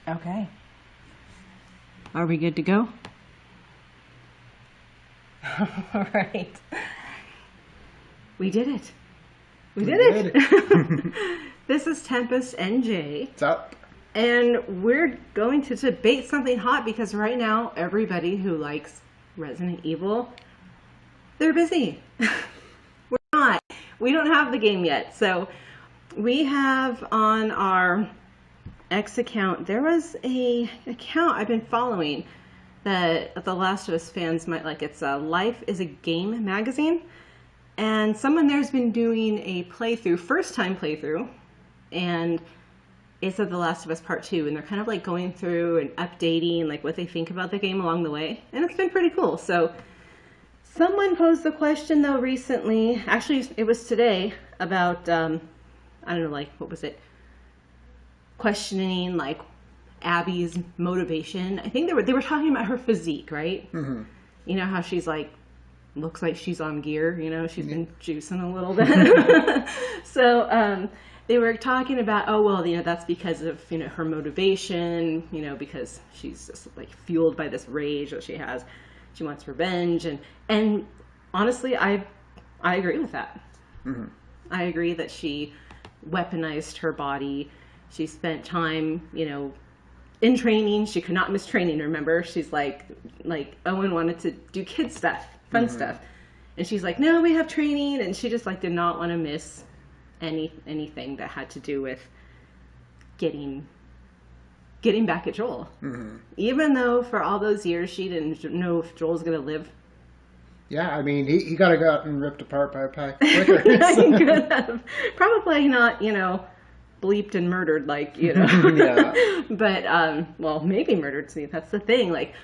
Okay. Are we good to go? All right. We did it. We did it. This is Tempest NJ. What's up? And we're going to debate something hot because right now, everybody who likes Resident Evil, they're busy. We're not. We don't have the game yet. So we have on our X account, there was a account I've been following that The Last of Us fans might like. It's Life is a Game magazine. And someone there's been doing a playthrough, first time playthrough, and it's of The Last of Us Part 2, and they're kind of like going through and updating like what they think about the game along the way, and it's been pretty cool. So someone posed the question though recently, actually it was today, about I don't know, like what was it, questioning like Abby's motivation. I think they were talking about her physique, right? Mm-hmm. You know how she's like, looks like she's on gear, you know, she's been juicing a little bit. So they were talking about, oh, well, you know, that's because of, you know, her motivation, you know, because she's just like fueled by this rage that she has. She wants revenge. And honestly, I agree with that. Mm-hmm. I agree that she weaponized her body. She spent time, you know, in training. She could not miss training, remember? She's like Owen wanted to do kid stuff, fun stuff. And she's like, no, we have training. And she just like did not want to miss anything that had to do with getting back at Joel. Mm-hmm. Even though for all those years she didn't know if Joel was going to live. Yeah, I mean, he got gotten ripped apart by a pack of clickers. He could have. Probably not, you know, bleeped and murdered, like, you know. Yeah. But, well, maybe murdered. See, that's the thing. Like,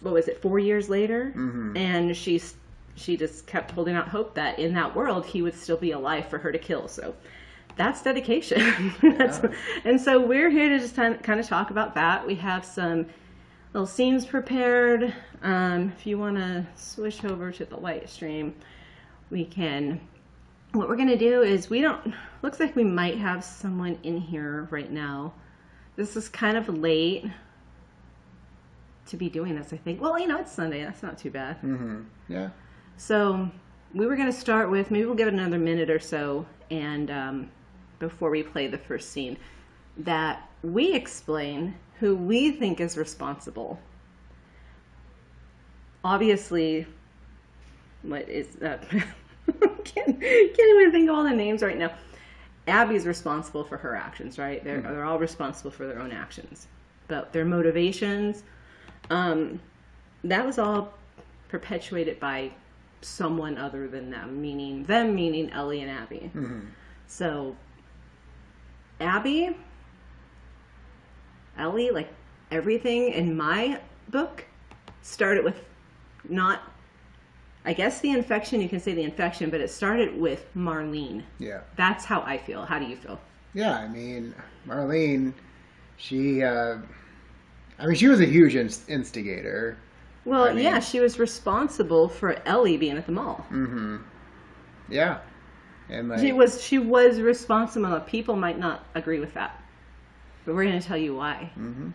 what was it, 4 years later? Mm-hmm. And she just kept holding out hope that in that world he would still be alive for her to kill. So that's dedication. And so we're here to just kind of talk about that. We have some little scenes prepared. If you want to switch over to the light stream, we can. What we're going to do is looks like we might have someone in here right now. This is kind of late to be doing this, I think. Well, you know, it's Sunday. That's not too bad. Mm-hmm. Yeah. So we were going to start with, maybe we'll give it another minute or so, and before we play the first scene, that we explain who we think is responsible. Obviously, what is that? can't even think of all the names right now. Abby's responsible for her actions, right? They're all responsible for their own actions. But their motivations, that was all perpetuated by someone other than them, meaning Ellie and Abby. Mm-hmm. So Ellie, like everything in my book started with I guess the infection, you can say the infection, but it started with Marlene. Yeah. That's how I feel. How do you feel? Yeah, I mean, Marlene, she was a huge instigator. Well, yeah, she was responsible for Ellie being at the mall. Mm-hmm. Yeah. And like, she was responsible. People might not agree with that, but we're going to tell you why. Mm-hmm.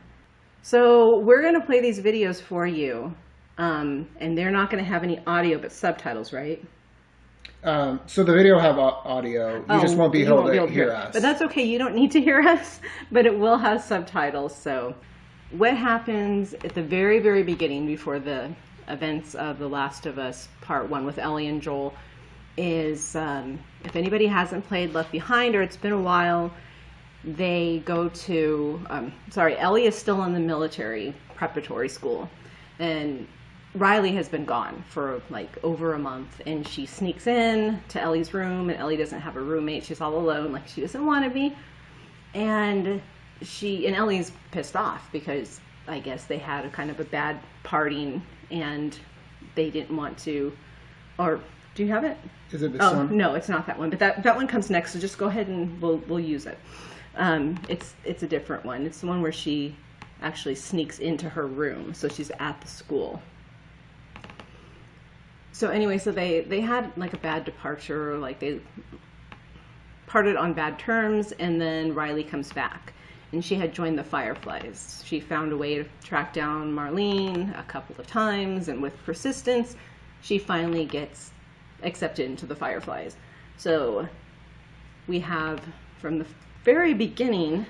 So we're going to play these videos for you, and they're not going to have any audio but subtitles, right? So the video will have audio. You just won't be able to hear us. But that's okay. You don't need to hear us, but it will have subtitles. So what happens at the very, very beginning, before the events of The Last of Us Part 1 with Ellie and Joel, is if anybody hasn't played Left Behind or it's been a while, they go to, Ellie is still in the military preparatory school, and Riley has been gone for like over a month, and she sneaks in to Ellie's room, and Ellie doesn't have a roommate. She's all alone, like she doesn't want to be. And Ellie's pissed off because I guess they had a kind of a bad partying and they didn't want to, or do you have it? Is it this one? No, it's not that one, but that one comes next, so just go ahead and we'll use it. It's a different one. It's the one where she actually sneaks into her room, so she's at the school. So anyway, so they had like a bad departure, like they parted on bad terms, and then Riley comes back. and she had joined the Fireflies. She found a way to track down Marlene a couple of times, and with persistence, she finally gets accepted into the Fireflies. So we have, from the very beginning,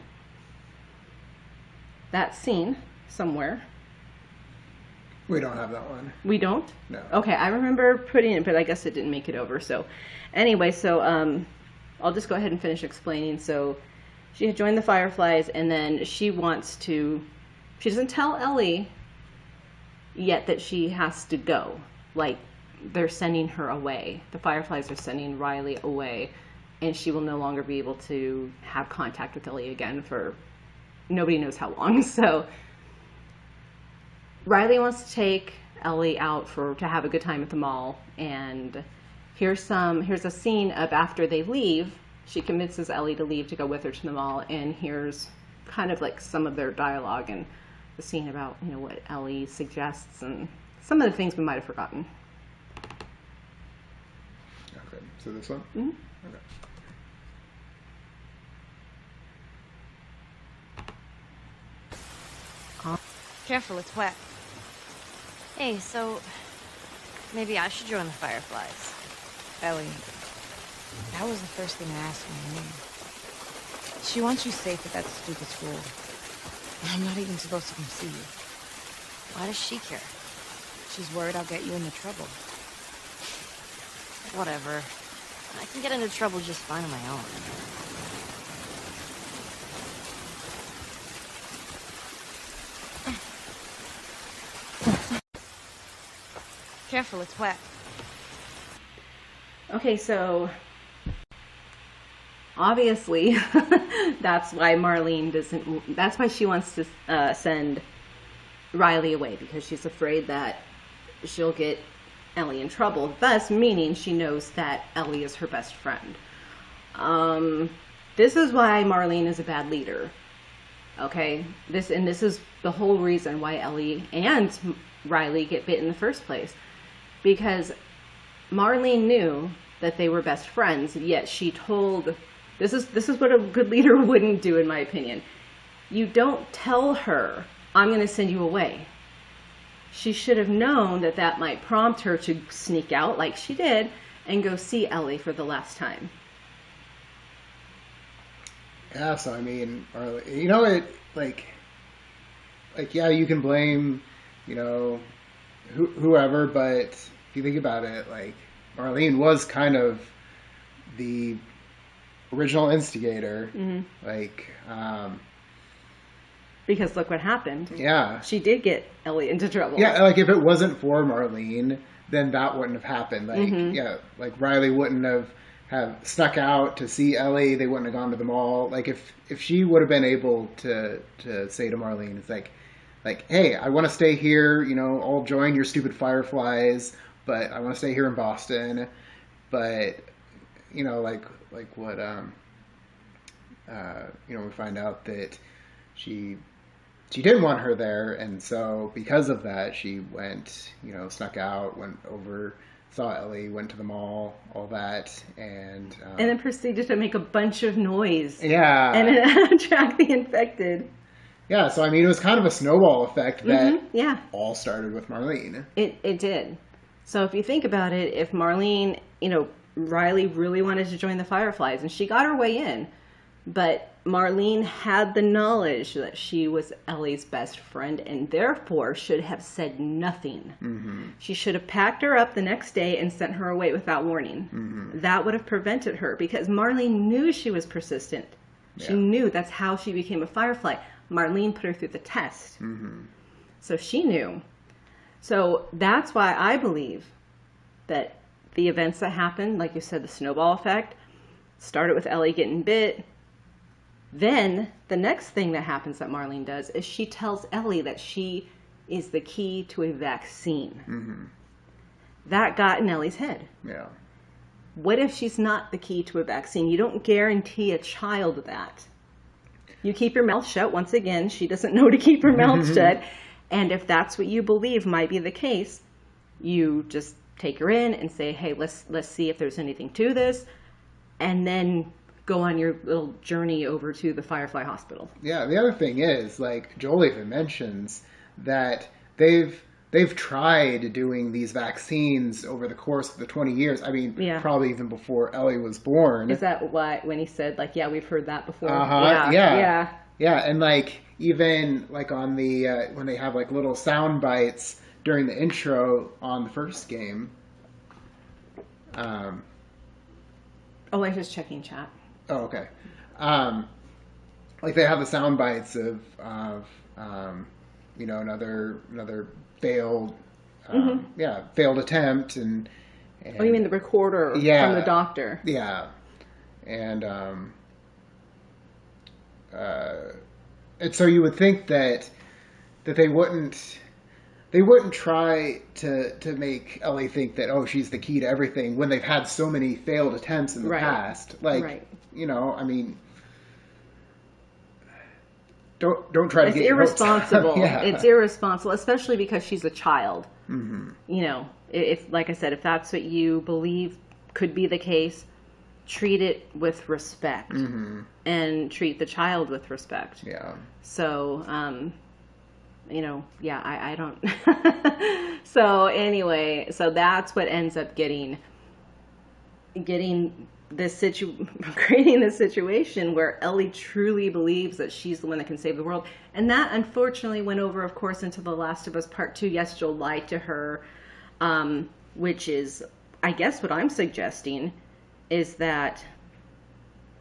that scene somewhere. We don't have that one. We don't? No. Okay, I remember putting it, but I guess it didn't make it over. So anyway, so I'll just go ahead and finish explaining. So she had joined the Fireflies, and then she doesn't tell Ellie yet that she has to go. Like, they're sending her away. The Fireflies are sending Riley away, and she will no longer be able to have contact with Ellie again for nobody knows how long. So Riley wants to take Ellie out to have a good time at the mall, and here's a scene of after they leave. She convinces Ellie to leave to go with her to the mall, and here's kind of like some of their dialogue and the scene about, you know, what Ellie suggests and some of the things we might have forgotten. Okay, so this one? Mm-hmm. Okay. Careful, it's wet. Hey, so maybe I should join the Fireflies. Ellie, that was the first thing I asked my mom. She wants you safe at that stupid school. I'm not even supposed to come see you. Why does she care? She's worried I'll get you into trouble. Whatever. I can get into trouble just fine on my own. Careful, it's wet. Okay, so obviously that's why that's why she wants to send Riley away, because she's afraid that she'll get Ellie in trouble, thus meaning she knows that Ellie is her best friend. This is why Marlene is a bad leader. Okay, this is the whole reason why Ellie and Riley get bit in the first place, because Marlene knew that they were best friends, yet she told, this is what a good leader wouldn't do, in my opinion. You don't tell her, I'm going to send you away. She should have known that that might prompt her to sneak out like she did and go see Ellie for the last time. Yeah, so I mean, you know, it like yeah, you can blame, you know, whoever, but if you think about it, like Marlene was kind of the original instigator, like. Because look what happened. Yeah, she did get Ellie into trouble. Yeah, like if it wasn't for Marlene, then that wouldn't have happened. Like yeah, like Riley wouldn't have snuck out to see Ellie. They wouldn't have gone to the mall. Like if she would have been able to say to Marlene, it's like, hey, I want to stay here. You know, I'll join your stupid Fireflies, but I want to stay here in Boston. But you know, like what you know, we find out that she didn't want her there, and so because of that, she went, you know, snuck out, went over, saw Ellie, went to the mall, all that, and then proceeded to make a bunch of noise. Yeah. And attract the infected. Yeah, so I mean, it was kind of a snowball effect that all started with Marlene. It did. So if you think about it, if Marlene, you know, Riley really wanted to join the Fireflies, and she got her way in, but Marlene had the knowledge that she was Ellie's best friend and therefore should have said nothing. She should have packed her up the next day and sent her away without warning. That would have prevented her, because Marlene knew she was persistent. She knew that's how she became a Firefly. Marlene put her through the test. So she knew. So that's why I believe that the events that happened, like you said, the snowball effect, started with Ellie getting bit. Then the next thing that happens that Marlene does is she tells Ellie that she is the key to a vaccine. That got in Ellie's head. Yeah. What if she's not the key to a vaccine? You don't guarantee a child that. You keep your mouth shut. Once again, she doesn't know to keep her mouth shut. And if that's what you believe might be the case, you just take her in and say, hey, let's see if there's anything to this. And then go on your little journey over to the Firefly Hospital. Yeah, the other thing is, like, Joel even mentions that they've tried doing these vaccines over the course of the 20 years. I mean, probably even before Ellie was born. Is that what, when he said, like, yeah, we've heard that before? Yeah. And, like, even, like, on the, when they have, like, little sound bites during the intro on the first game. I was just checking chat. Oh, okay. Like, they have the sound bites of you know, another failed, failed attempt, and oh, you mean the recorder from the doctor? Yeah, and so you would think that they wouldn't try to make Ellie think that, oh, she's the key to everything when they've had so many failed attempts in the past. Like, you know, I mean, don't try to get your hopes up. It's irresponsible. It's irresponsible, especially because she's a child. Mm-hmm. You know, if, like I said, if that's what you believe could be the case, treat it with respect, and treat the child with respect. Yeah. So, you know, I don't. So anyway, so that's what ends up creating this situation where Ellie truly believes that she's the one that can save the world. And that unfortunately went over, of course, into The Last of Us Part 2. Yes, Joel lied to her, which is, I guess what I'm suggesting is that,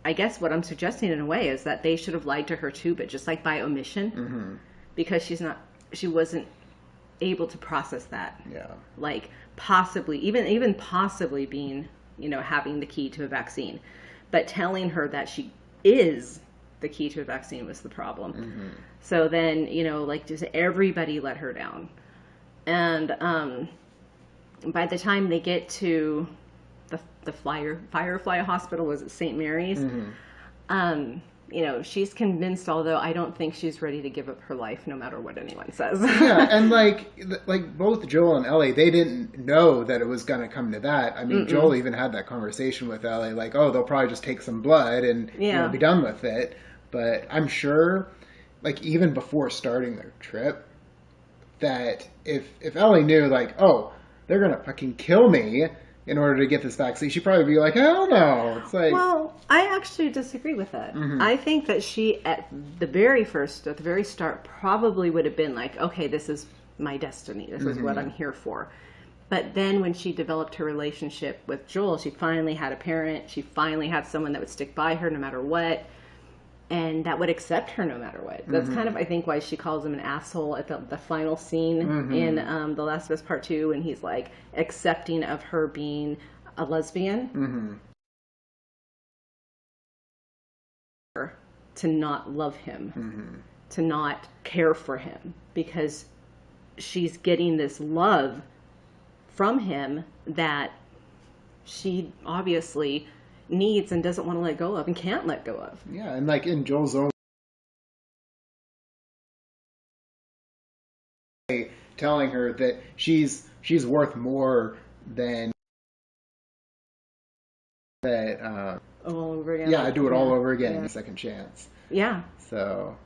in a way, is that they should have lied to her too, but just like by omission, because she wasn't able to process that. Yeah. Like possibly, even possibly being, you know, having the key to a vaccine, but telling her that she is the key to a vaccine was the problem. So then, you know, like, just everybody let her down. And by the time they get to the Firefly Hospital, was it St. Mary's? You know, she's convinced, although I don't think she's ready to give up her life no matter what anyone says. Yeah, and like both Joel and Ellie, they didn't know that it was going to come to that. I mean, Joel even had that conversation with Ellie, like, oh, they'll probably just take some blood and you know, be done with it. But I'm sure, like, even before starting their trip, that if Ellie knew, like, oh, they're going to fucking kill me in order to get this vaccine, she'd probably be like, hell no. It's like, well, I actually disagree with that. I think that she, at the very start, probably would have been like, okay, this is my destiny. This is what I'm here for. But then when she developed her relationship with Joel, she finally had a parent. She finally had someone that would stick by her no matter what, and that would accept her no matter what. That's kind of, I think, why she calls him an asshole at the final scene in The Last of Us Part 2, and he's like accepting of her being a lesbian. To not love him, to not care for him, because she's getting this love from him that she obviously needs and doesn't want to let go of and can't let go of. Yeah, and like in Joel's own way, telling her that she's worth more than that. All over again. Yeah, I do it all over again, a second chance. Yeah. So,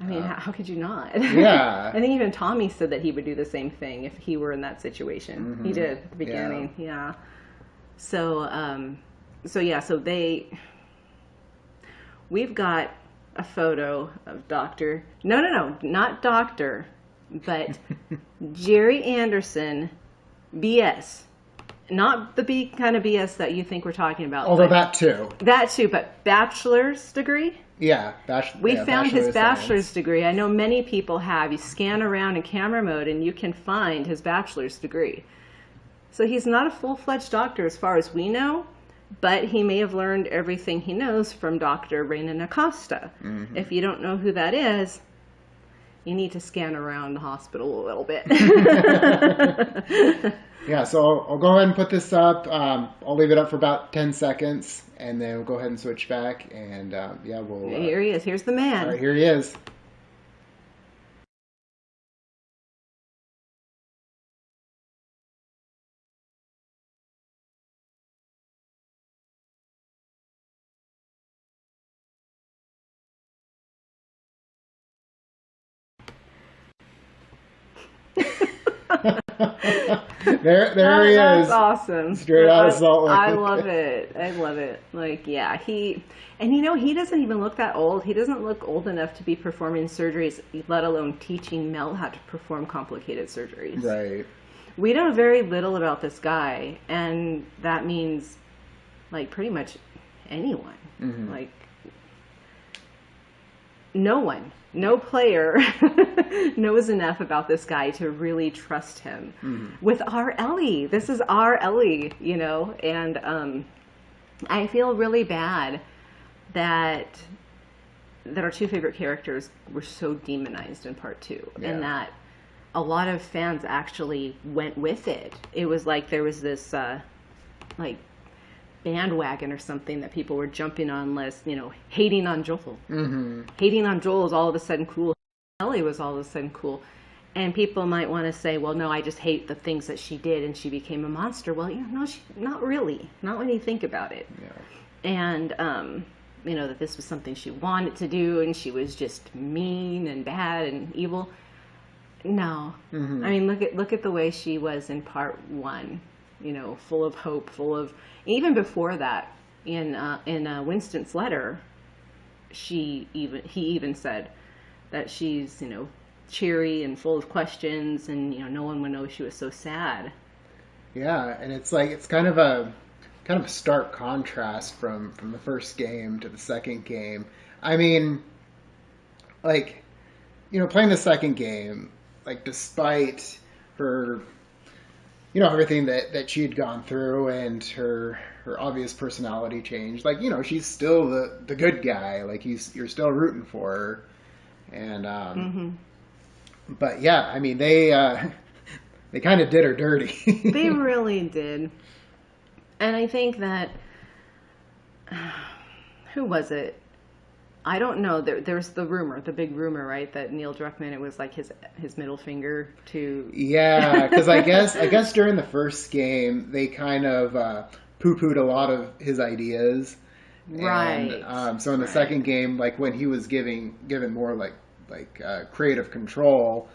I mean, how could you not? Yeah. I think even Tommy said that he would do the same thing if he were in that situation. He did at the beginning. Yeah. So, we've got a photo of not Doctor, but Jerry Anderson, BS. Not the kind of BS that you think we're talking about. Although that too, but bachelor's degree? Yeah, we found his bachelor's degree. I know many people have. You scan around in camera mode and you can find his bachelor's degree. So he's not a full-fledged doctor as far as we know, but he may have learned everything he knows from Dr. Reina Acosta. If you don't know who that is, you need to scan around the hospital a little bit. Yeah, so I'll go ahead and put this up. I'll leave it up for about 10 seconds, and then we'll go ahead and switch back, and we'll... Here he is. Here's the man. All right, here he is. there he That's is. awesome. Straight out of Salt Lake. I love it. I love it. Like, yeah, he doesn't even look that old. He doesn't look old enough to be performing surgeries, let alone teaching Mel how to perform complicated surgeries. Right. We know very little about this guy, and that means, like, pretty much anyone. Mm-hmm. Like, no one, no player knows enough about this guy to really trust him. Mm-hmm. With our Ellie. This is our Ellie, you know? And I feel really bad that our two favorite characters were so demonized in part 2. Yeah. And that a lot of fans actually went with it. It was like there was this, like, bandwagon or something that people were jumping on, hating on Joel. Mm-hmm. Hating on Joel is all of a sudden cool. Ellie was all of a sudden cool. And people might want to say, well, no, I just hate the things that she did and she became a monster. Well, no, not really. Not when you think about it. Yeah. And, that this was something she wanted to do and she was just mean and bad and evil. No. Mm-hmm. I mean, look at the way she was in part 1, full of hope, even before that, in Winston's letter, he even said that she's, cheery and full of questions, and no one would know she was so sad. Yeah, and it's kind of a stark contrast from the first game to the second game. I mean, playing the second game, despite her, everything that she had gone through and her obvious personality change, she's still the good guy. You're still rooting for her. And, Mm-hmm. But yeah, I mean, they kind of did her dirty. They really did. And I think that, who was it? I don't know. There's the big rumor, right? That Neil Druckmann, it was like his middle finger to... Yeah, because I guess during the first game, they kind of poo-pooed a lot of his ideas. Right. And so in the second game, when he was given more creative control,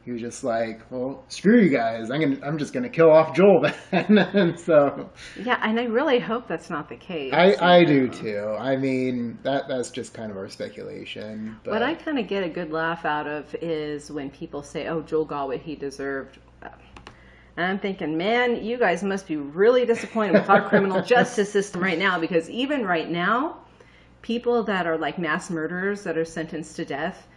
he was just like, well, screw you guys. I'm just gonna kill off Joel then. And so yeah, and I really hope that's not the case. I do too. I mean, that's just kind of our speculation. But what I kind of get a good laugh out of is when people say, "Oh, Joel got what he deserved." And I'm thinking, man, you guys must be really disappointed with our criminal justice system right now, because even right now, people that are like mass murderers that are sentenced to death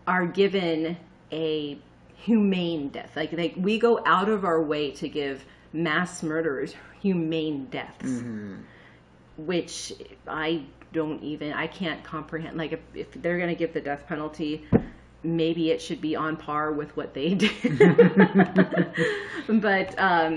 are given a humane death. We go out of our way to give mass murderers humane deaths, mm-hmm. which I can't comprehend. If they're going to give the death penalty, maybe it should be on par with what they did. But, I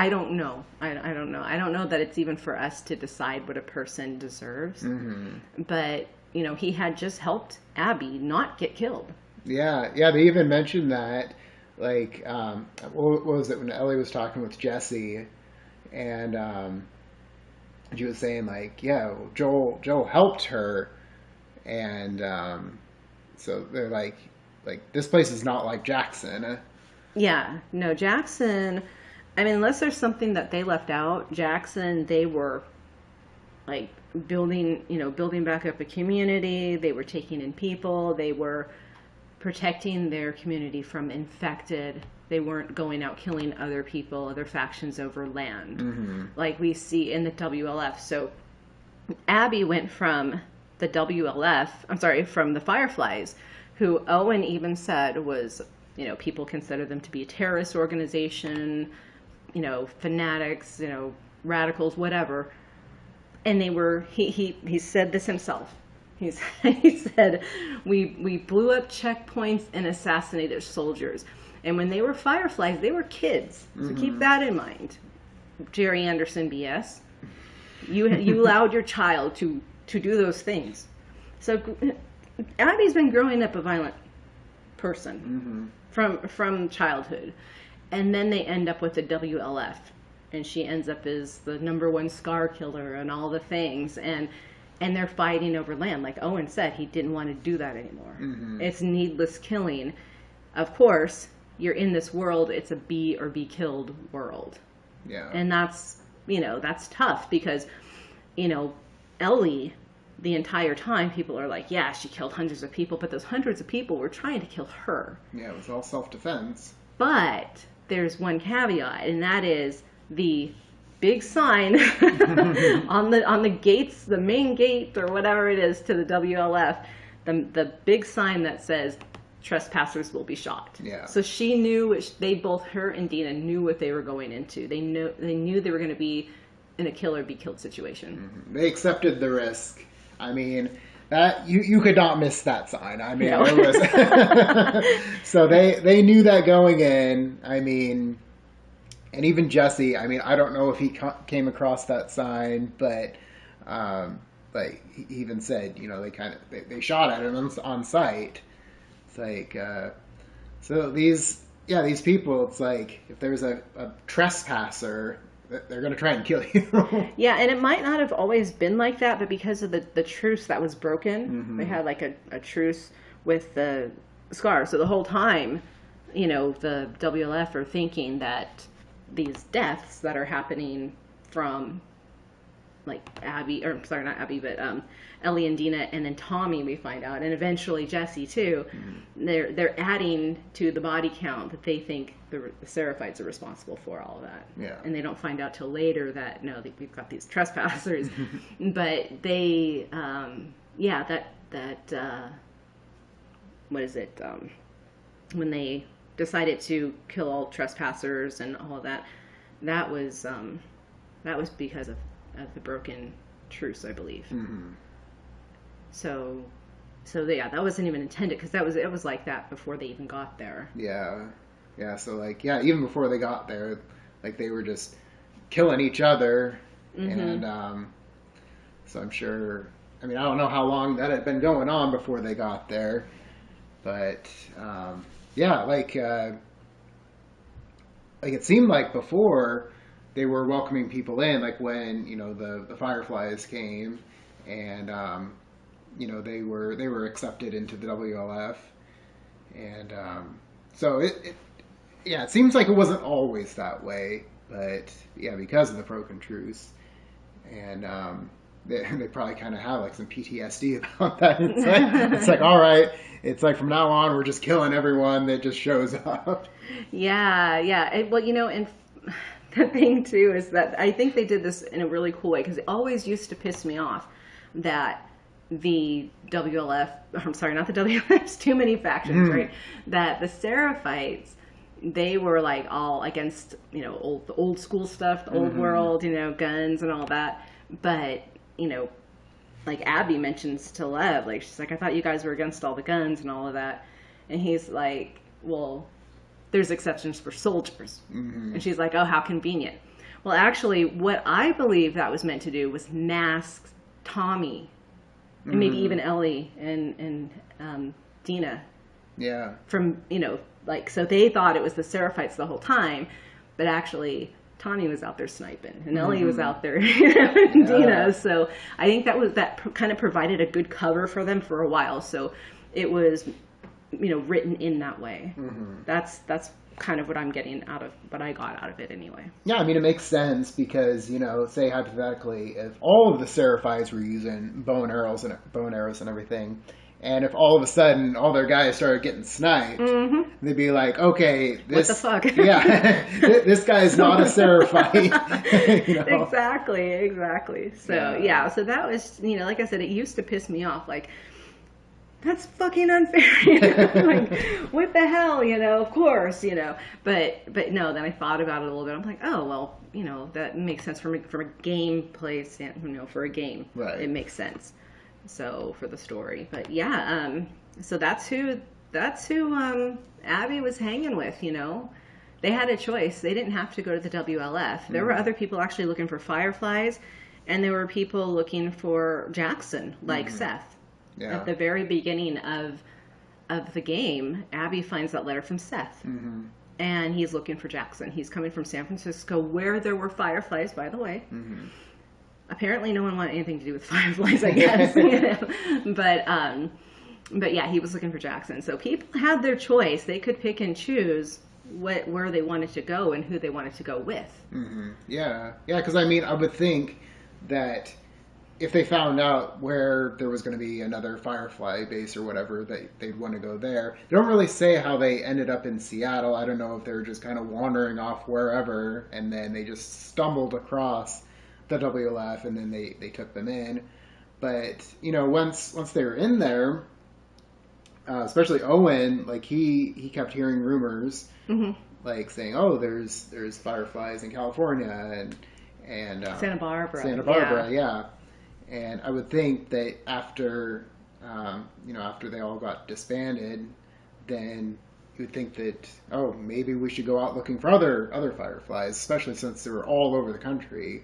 don't know. I don't know. I don't know that it's even for us to decide what a person deserves. Mm-hmm. But, he had just helped Abby not get killed. Yeah. They even mentioned that, what was it when Ellie was talking with Jesse, and she was saying Joel helped her, and so they're like this place is not like Jackson. Yeah, no, Jackson. I mean, unless there's something that they left out, Jackson, they were building back up a community. They were taking in people. They were protecting their community from infected. They weren't going out killing other people, other factions over land, mm-hmm. like we see in the WLF. So Abby went from the from the Fireflies, who Owen even said was, people consider them to be a terrorist organization, fanatics, radicals, whatever. And they were, he said this himself. He said, we blew up checkpoints and assassinated soldiers. And when they were Fireflies, they were kids. So mm-hmm. keep that in mind. Jerry Anderson BS. You allowed your child to do those things. So Abby's been growing up a violent person, mm-hmm. from childhood. And then they end up with the WLF. And she ends up as the #1 scar killer and all the things. And they're fighting over land. Like Owen said, he didn't want to do that anymore. Mm-hmm. It's needless killing. of course, you're in this world, it's a be or be killed world. Yeah. And that's, that's tough because, Ellie, the entire time, people are like, yeah, she killed hundreds of people, but those hundreds of people were trying to kill her. Yeah, it was all self-defense. But there's one caveat, and that is the big sign on the gates, the main gate or whatever it is to the WLF, the big sign that says trespassers will be shot. Yeah. So she knew, her and Dina knew what they were going into. They knew they were going to be in a kill or be killed situation. Mm-hmm. They accepted the risk. I mean, that you could not miss that sign. I mean, No. it was so they knew that going in. I mean, and even Jesse. I mean, I don't know if he came across that sign, but like he even said, they shot at him on sight. It's like so these people. It's like if there's a trespasser, they're going to try and kill you. Yeah, and it might not have always been like that, but because of the truce that was broken, they had like a truce with the Scar. So the whole time, the WLF are thinking that these deaths that are happening from like Abby, or sorry, not Abby, but Ellie and Dina, and then Tommy, we find out, and eventually Jesse too. They're adding to the body count that they think the Seraphites are responsible for all of that. Yeah. And they don't find out till later that no, we've got these trespassers, but they, what is it? When they decided to kill all trespassers and all of that, that was because of the broken truce, I believe. Mm-hmm. So yeah, that wasn't even intended because it was like that before they even got there. Yeah. So like, even before they got there, like they were just killing each other, and so I'm sure. I mean, I don't know how long that had been going on before they got there, but like it seemed like before they were welcoming people in, like when the Fireflies came, and they were accepted into the WLF, and so it seems like it wasn't always that way, but because of the broken truce, and they probably kind of have like some PTSD about that. It's like all right, it's like from now on we're just killing everyone that just shows up. Yeah. And the thing too is that I think they did this in a really cool way because it always used to piss me off that the WLF, I'm sorry, not the WLF, there's too many factions, right? That the Seraphites, they were like all against, the old school stuff, the old world, guns and all that. But, like Abby mentions to Lev, like she's like, I thought you guys were against all the guns and all of that. And he's like, well, there's exceptions for soldiers. And she's like, oh, how convenient. Well, actually, what I believe that was meant to do was mask Tommy and maybe even Ellie and Dina. Yeah. From, so they thought it was the Seraphites the whole time, but actually Tommy was out there sniping and Ellie was out there, and Dina. So I think that kind of provided a good cover for them for a while. So it was, written in that way. That's kind of what I'm getting what I got out of it anyway. Yeah, I mean, it makes sense because, say hypothetically, if all of the Seraphites were using bow and arrows and everything, and if all of a sudden all their guys started getting sniped, they'd be like, okay, this... What the fuck? Yeah, this guy's not a Seraphite. Exactly. So, so that was, like I said, it used to piss me off, like, that's fucking unfair. Like, what the hell, of course, but no, then I thought about it a little bit. I'm like, oh, well, that makes sense from a gameplay standpoint, for a game. Right. It makes sense. So for the story, but so that's who Abby was hanging with, They had a choice. They didn't have to go to the WLF. There were other people actually looking for Fireflies, and there were people looking for Jackson, like Seth. Yeah. At the very beginning of the game, Abby finds that letter from Seth. And he's looking for Jackson. He's coming from San Francisco, where there were Fireflies, by the way. Apparently no one wanted anything to do with Fireflies, I guess. But But yeah, he was looking for Jackson. So people had their choice. They could pick and choose where they wanted to go and who they wanted to go with. Mm-hmm. Yeah. Yeah, because I mean, I would think that if they found out where there was going to be another Firefly base or whatever, they'd want to go there. They don't really say how they ended up in Seattle. I don't know if they were just kind of wandering off wherever, and then they just stumbled across the WLF, and then they took them in. But, you know, once they were in there, especially Owen, like, he kept hearing rumors, like, saying, oh, there's Fireflies in California, and Santa Barbara. Santa Barbara, yeah. And I would think that after they all got disbanded, then you would think that, oh, maybe we should go out looking for other Fireflies, especially since they were all over the country.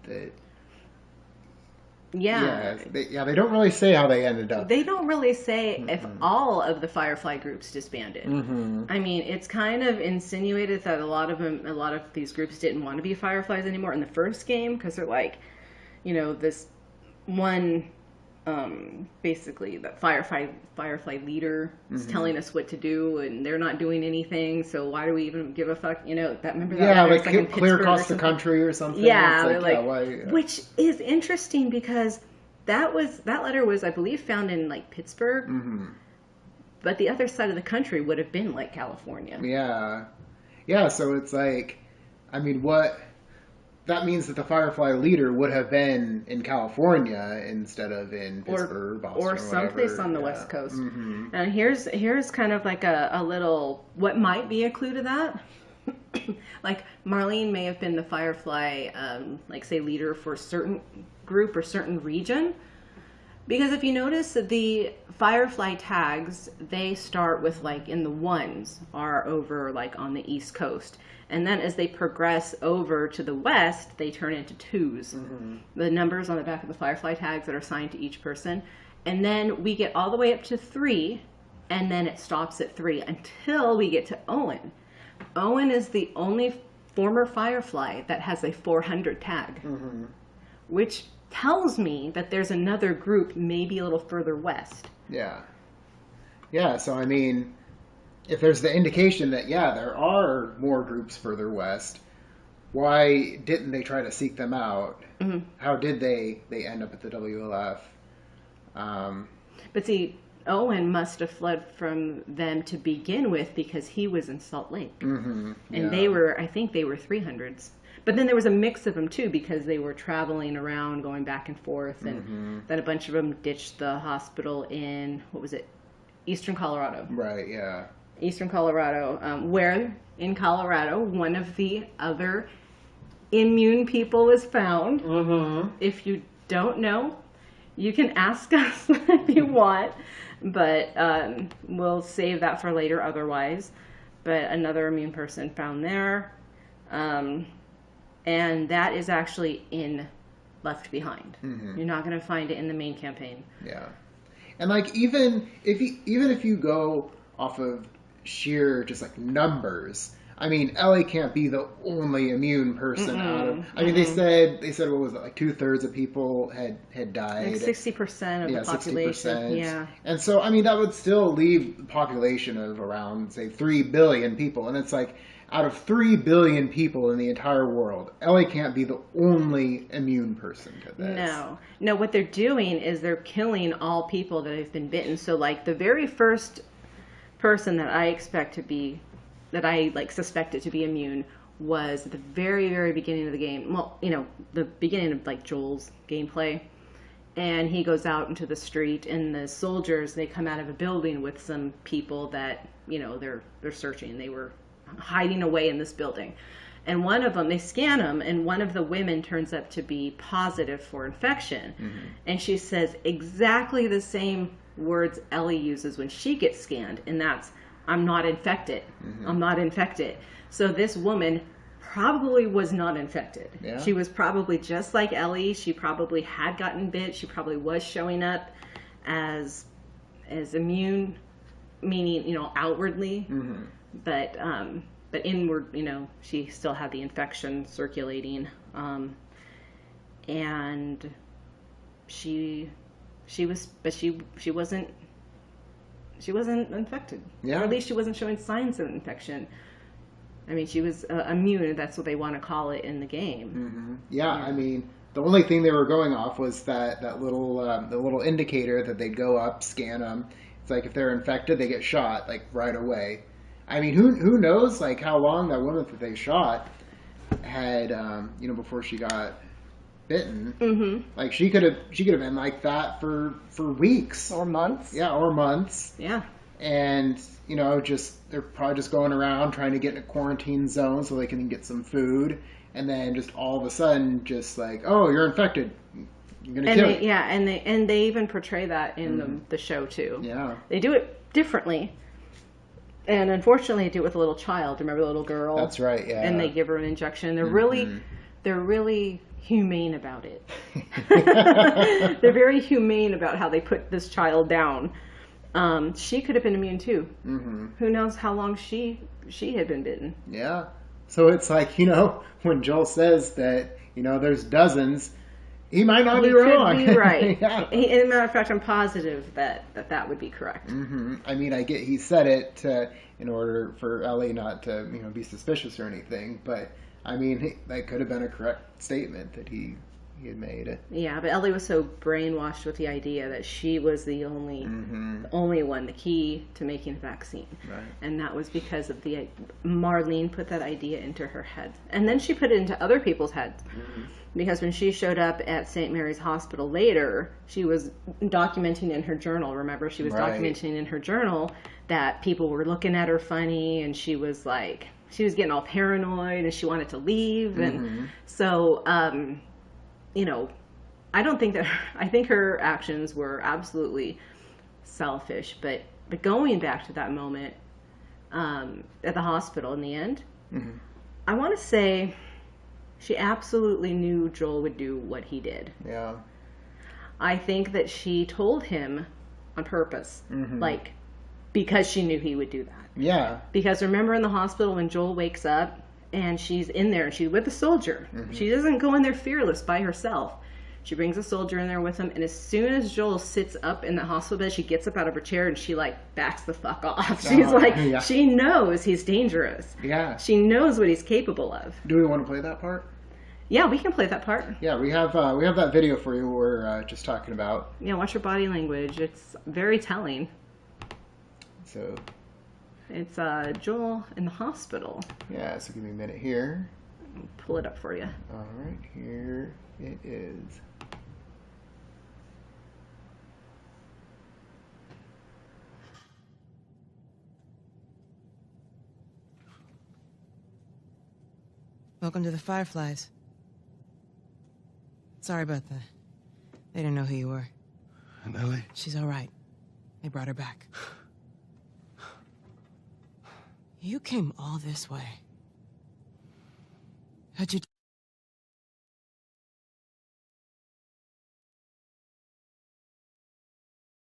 They don't really say how they ended up. They don't really say if all of the Firefly groups disbanded. I mean, it's kind of insinuated that a lot of these groups didn't want to be Fireflies anymore in the first game, because they're like, you know, this one, basically the Firefly leader is telling us what to do, and they're not doing anything, so why do we even give a fuck? You know, remember that? Yeah, like clear across the country or something. Yeah, it's like, why, which is interesting because that letter was, I believe, found in like Pittsburgh, but the other side of the country would have been like California. Yeah. So it's like, I mean, what? That means that the Firefly leader would have been in California instead of in Pittsburgh, Boston, or someplace on the West Coast. And here's kind of like a little, what might be a clue to that. Like, Marlene may have been the Firefly, like, say, leader for a certain group or certain region. Because if you notice, the Firefly tags, they start with, like, in the ones, are over, like, on the East Coast. And then as they progress over to the west, they turn into twos. The numbers on the back of the Firefly tags that are assigned to each person. And then we get all the way up to 3, and then it stops at 3 until we get to Owen. Owen is the only former Firefly that has a 400 tag, which tells me that there's another group maybe a little further west. Yeah, so I mean, if there's the indication that, there are more groups further west, why didn't they try to seek them out? How did they end up at the WLF? But see, Owen must have fled from them to begin with because he was in Salt Lake. And I think they were 300s. But then there was a mix of them too, because they were traveling around, going back and forth, and then a bunch of them ditched the hospital in, what was it, Eastern Colorado. Right, yeah. Eastern Colorado, where in Colorado one of the other immune people is found. If you don't know, you can ask us if you want, but we'll save that for later otherwise. But another immune person found there, and that is actually in Left Behind. You're not going to find it in the main campaign. Yeah, and like even if you go off of sheer just like numbers, I mean, Ellie can't be the only immune person out of. I mean, they said what was it, like 2/3 of people had died. Like 60% of the population. 60%. Yeah. And so, I mean, that would still leave a population of around, say, 3 billion people. And it's like, out of 3 billion people in the entire world, Ellie can't be the only immune person to this. No. What they're doing is they're killing all people that have been bitten. So, like, the very first person that I suspected to be immune was at the very, very beginning of the game. Well, you know, the beginning of like Joel's gameplay. And he goes out into the street, and the soldiers, they come out of a building with some people that, you know, they're searching. They were hiding away in this building. And one of them, they scan them, and one of the women turns up to be positive for infection. And she says exactly the same words Ellie uses when she gets scanned, and that's, I'm not infected. I'm not infected. So this woman probably was not infected. Yeah. She was probably just like Ellie. She probably had gotten bit. She probably was showing up as immune, meaning, you know, outwardly. But inward, you know, she still had the infection circulating. And she wasn't she wasn't infected. Yeah. Or at least she wasn't showing signs of infection. I mean, she was immune. That's what they want to call it in the game. Mm-hmm. Yeah, I mean, the only thing they were going off was that little the little indicator that they'd go up, scan them. It's like if they're infected, they get shot like right away. I mean, who knows like how long that woman that they shot had before she got bitten. Mm-hmm. Like she could have been like that for weeks Or months. Yeah, or months. Yeah. And they're probably just going around trying to get in a quarantine zone so they can get some food, and then just all of a sudden, just like, oh, you're infected, you're gonna kill you. Yeah, and they even portray that in the show too. Yeah, they do it differently, and unfortunately, they do it with a little child. Remember the little girl? That's right. Yeah, and they give her an injection. They're really humane about it. They're very humane about how they put this child down. She could have been immune too. Mm-hmm. Who knows how long she had been bitten? Yeah. So it's like, when Joel says that, there's dozens, he might not be wrong. Could be right. Yeah. As a matter of fact, I'm positive that would be correct. Mm-hmm. I mean, I get he said it in order for Ellie not to, be suspicious or anything, but I mean, that could have been a correct statement that he had made. Yeah, but Ellie was so brainwashed with the idea that she was the only one, the key to making a vaccine. Right. And that was because of Marlene put that idea into her head. And then she put it into other people's heads. Mm-hmm. Because when she showed up at St. Mary's Hospital later, she was documenting in her journal. Remember, she was documenting in her journal that people were looking at her funny, and she was getting all paranoid, and she wanted to leave. And so, I think her actions were absolutely selfish, but going back to that moment at the hospital in the end, I want to say she absolutely knew Joel would do what he did. Yeah. I think that she told him on purpose, because she knew he would do that. Yeah. Because remember in the hospital when Joel wakes up and she's in there and she's with a soldier. She doesn't go in there fearless by herself. She brings a soldier in there with him, and as soon as Joel sits up in the hospital bed, she gets up out of her chair and she backs the fuck off. She's she knows he's dangerous. Yeah. She knows what he's capable of. Do we want to play that part? Yeah, we can play that part. Yeah, we have that video for you we're just talking about. Yeah, watch her body language. It's very telling. So it's Joel in the hospital. Yeah, so give me a minute here. I'll pull it up for you. All right, here it is. Welcome to the Fireflies. Sorry about that. They didn't know who you were. And Ellie? She's all right. They brought her back. You came all this way. How'd you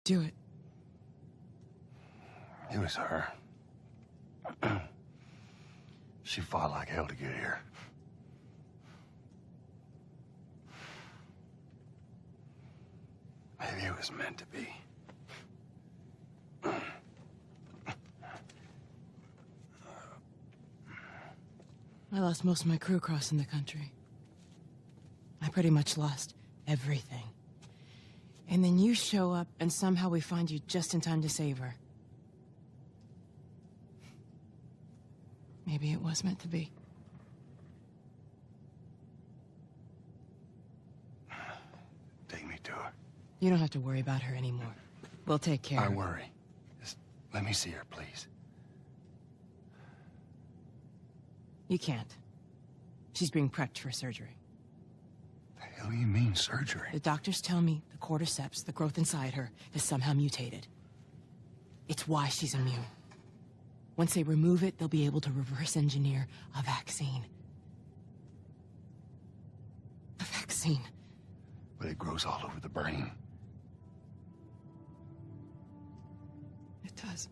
do it? It was her. She fought like hell to get here. Maybe it was meant to be. I lost most of my crew crossing the country. I pretty much lost everything. And then you show up, and somehow we find you just in time to save her. Maybe it was meant to be. Take me to her. You don't have to worry about her anymore. We'll take care of her. I worry. Just let me see her, please. You can't. She's being prepped for surgery. The hell do you mean, surgery? The doctors tell me the cordyceps, the growth inside her, is somehow mutated. It's why she's immune. Once they remove it, they'll be able to reverse engineer a vaccine. A vaccine. But it grows all over the brain. It does.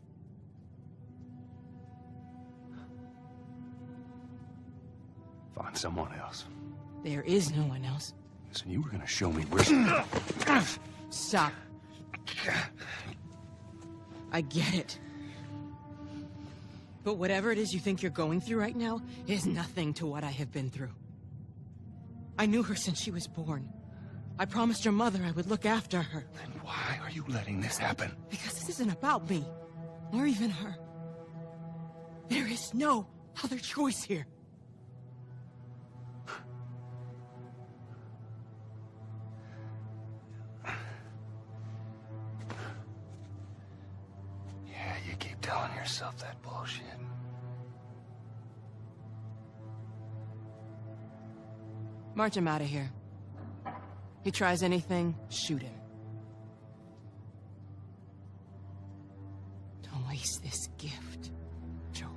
Find someone else. There is no one else. Listen, you were gonna show me where... Stop. I get it. But whatever it is you think you're going through right now is nothing to what I have been through. I knew her since she was born. I promised her mother I would look after her. Then why are you letting this happen? Because this isn't about me, or even her. There is no other choice here. Yeah, you keep telling yourself that bullshit. March him out of here. He tries anything, shoot him. Don't waste this gift, Joel.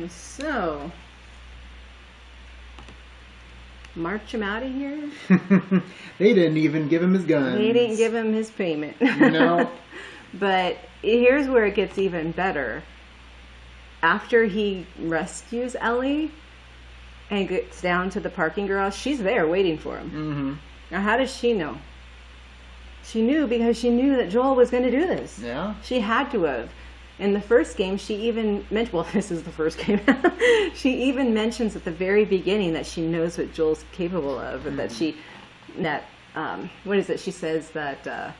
So, march him out of here? They didn't even give him his guns. They didn't give him his payment. You know? But here's where it gets even better. After he rescues Ellie and gets down to the parking garage, she's there waiting for him. Mm-hmm. Now, how does she know? She knew because she knew that Joel was going to do this. Yeah. She had to have. In the first game, she even mentioned, well, this is the first game. She even mentions at the very beginning that she knows what Joel's capable of, and what is it? She says that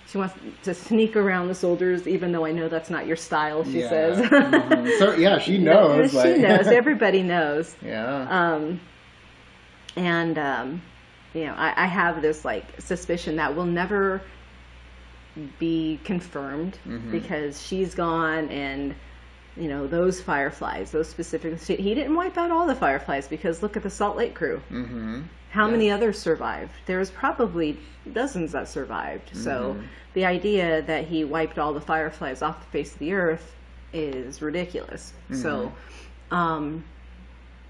she wants to sneak around the soldiers, even though I know that's not your style, she says. Mm-hmm. So, yeah, she knows. She knows. Everybody knows. Yeah. I have this, suspicion that will never be confirmed because she's gone, and those fireflies, those specific, he didn't wipe out all the fireflies, because look at the Salt Lake crew. How many others survived? There's probably dozens that survived. So the idea that he wiped all the fireflies off the face of the earth is ridiculous. So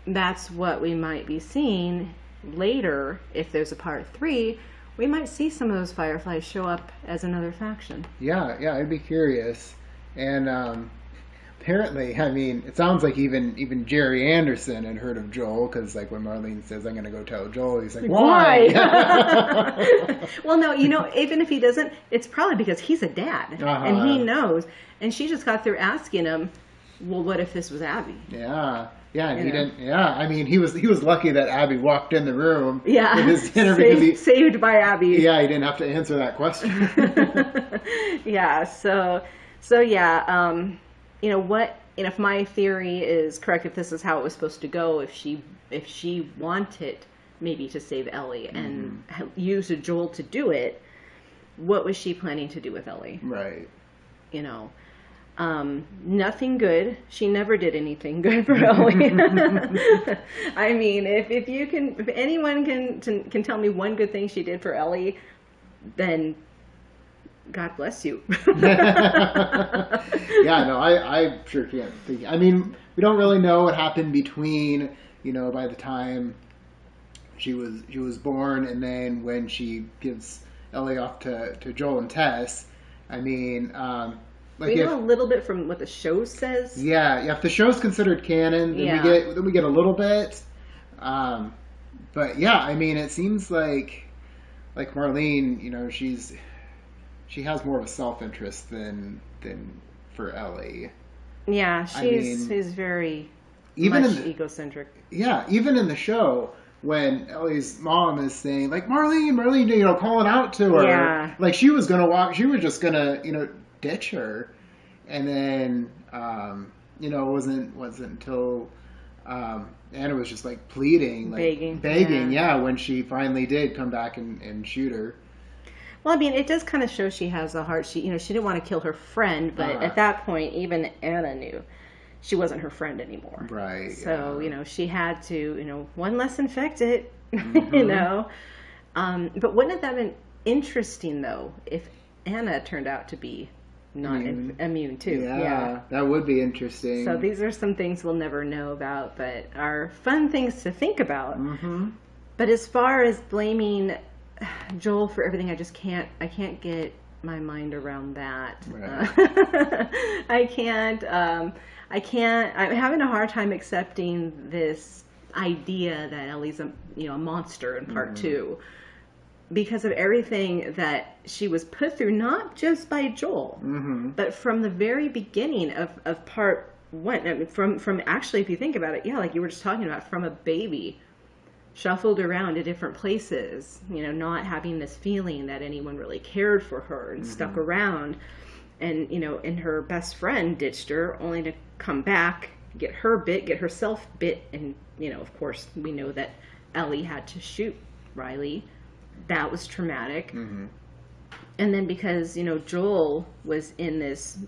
that's what we might be seeing later. If there's a part 3, we might see some of those fireflies show up as another faction. Yeah, I'd be curious. And apparently, I mean, it sounds like even Jerry Anderson had heard of Joel, because when Marlene says, I'm going to go tell Joel, he's like, why? Well, no, even if he doesn't, it's probably because he's a dad, and he knows. And she just got through asking him, well, what if this was Abby? Yeah, and he didn't. Yeah, I mean, he was lucky that Abby walked in the room. Yeah, with his dinner because saved by Abby. Yeah, he didn't have to answer that question. Yeah. So yeah. If my theory is correct, if this is how it was supposed to go, if she wanted maybe to save Ellie and used Joel to do it, what was she planning to do with Ellie? Right. Nothing good. She never did anything good for Ellie. I mean, if anyone can tell me one good thing she did for Ellie, then God bless you. Yeah, no, I sure can't think. I mean, we don't really know what happened between, by the time she was born and then when she gives Ellie off to Joel and Tess. I mean, we know a little bit from what the show says. Yeah. If the show's considered canon, then we get a little bit. But yeah, I mean, it seems like Marlene, she has more of a self-interest than for Ellie. Yeah, she's very much egocentric. Yeah, even in the show, when Ellie's mom is saying, Marlene, calling out to her. Yeah. She was going to walk, she was just going to, ditch her. And then, it wasn't until Anna was just pleading, begging, when she finally did come back and shoot her. Well, I mean, it does kind of show she has a heart. She didn't want to kill her friend, but at that point, even Anna knew she wasn't her friend anymore. Right. So, she had to, one less infected, But wouldn't it have been interesting, though, if Anna turned out to be not immune too? Yeah, that would be interesting. So these are some things we'll never know about, but are fun things to think about. But as far as blaming Joel for everything, I can't get my mind around that. Right. I can't. I'm having a hard time accepting this idea that Ellie's a monster in part two, because of everything that she was put through, not just by Joel, but from the very beginning of part one. I mean, from actually, if you think about it, yeah, like you were just talking about, from a baby, shuffled around to different places, not having this feeling that anyone really cared for her, and stuck around, and and her best friend ditched her, only to come back, get herself bit, and of course we know that Ellie had to shoot Riley. That was traumatic. And then because Joel was in this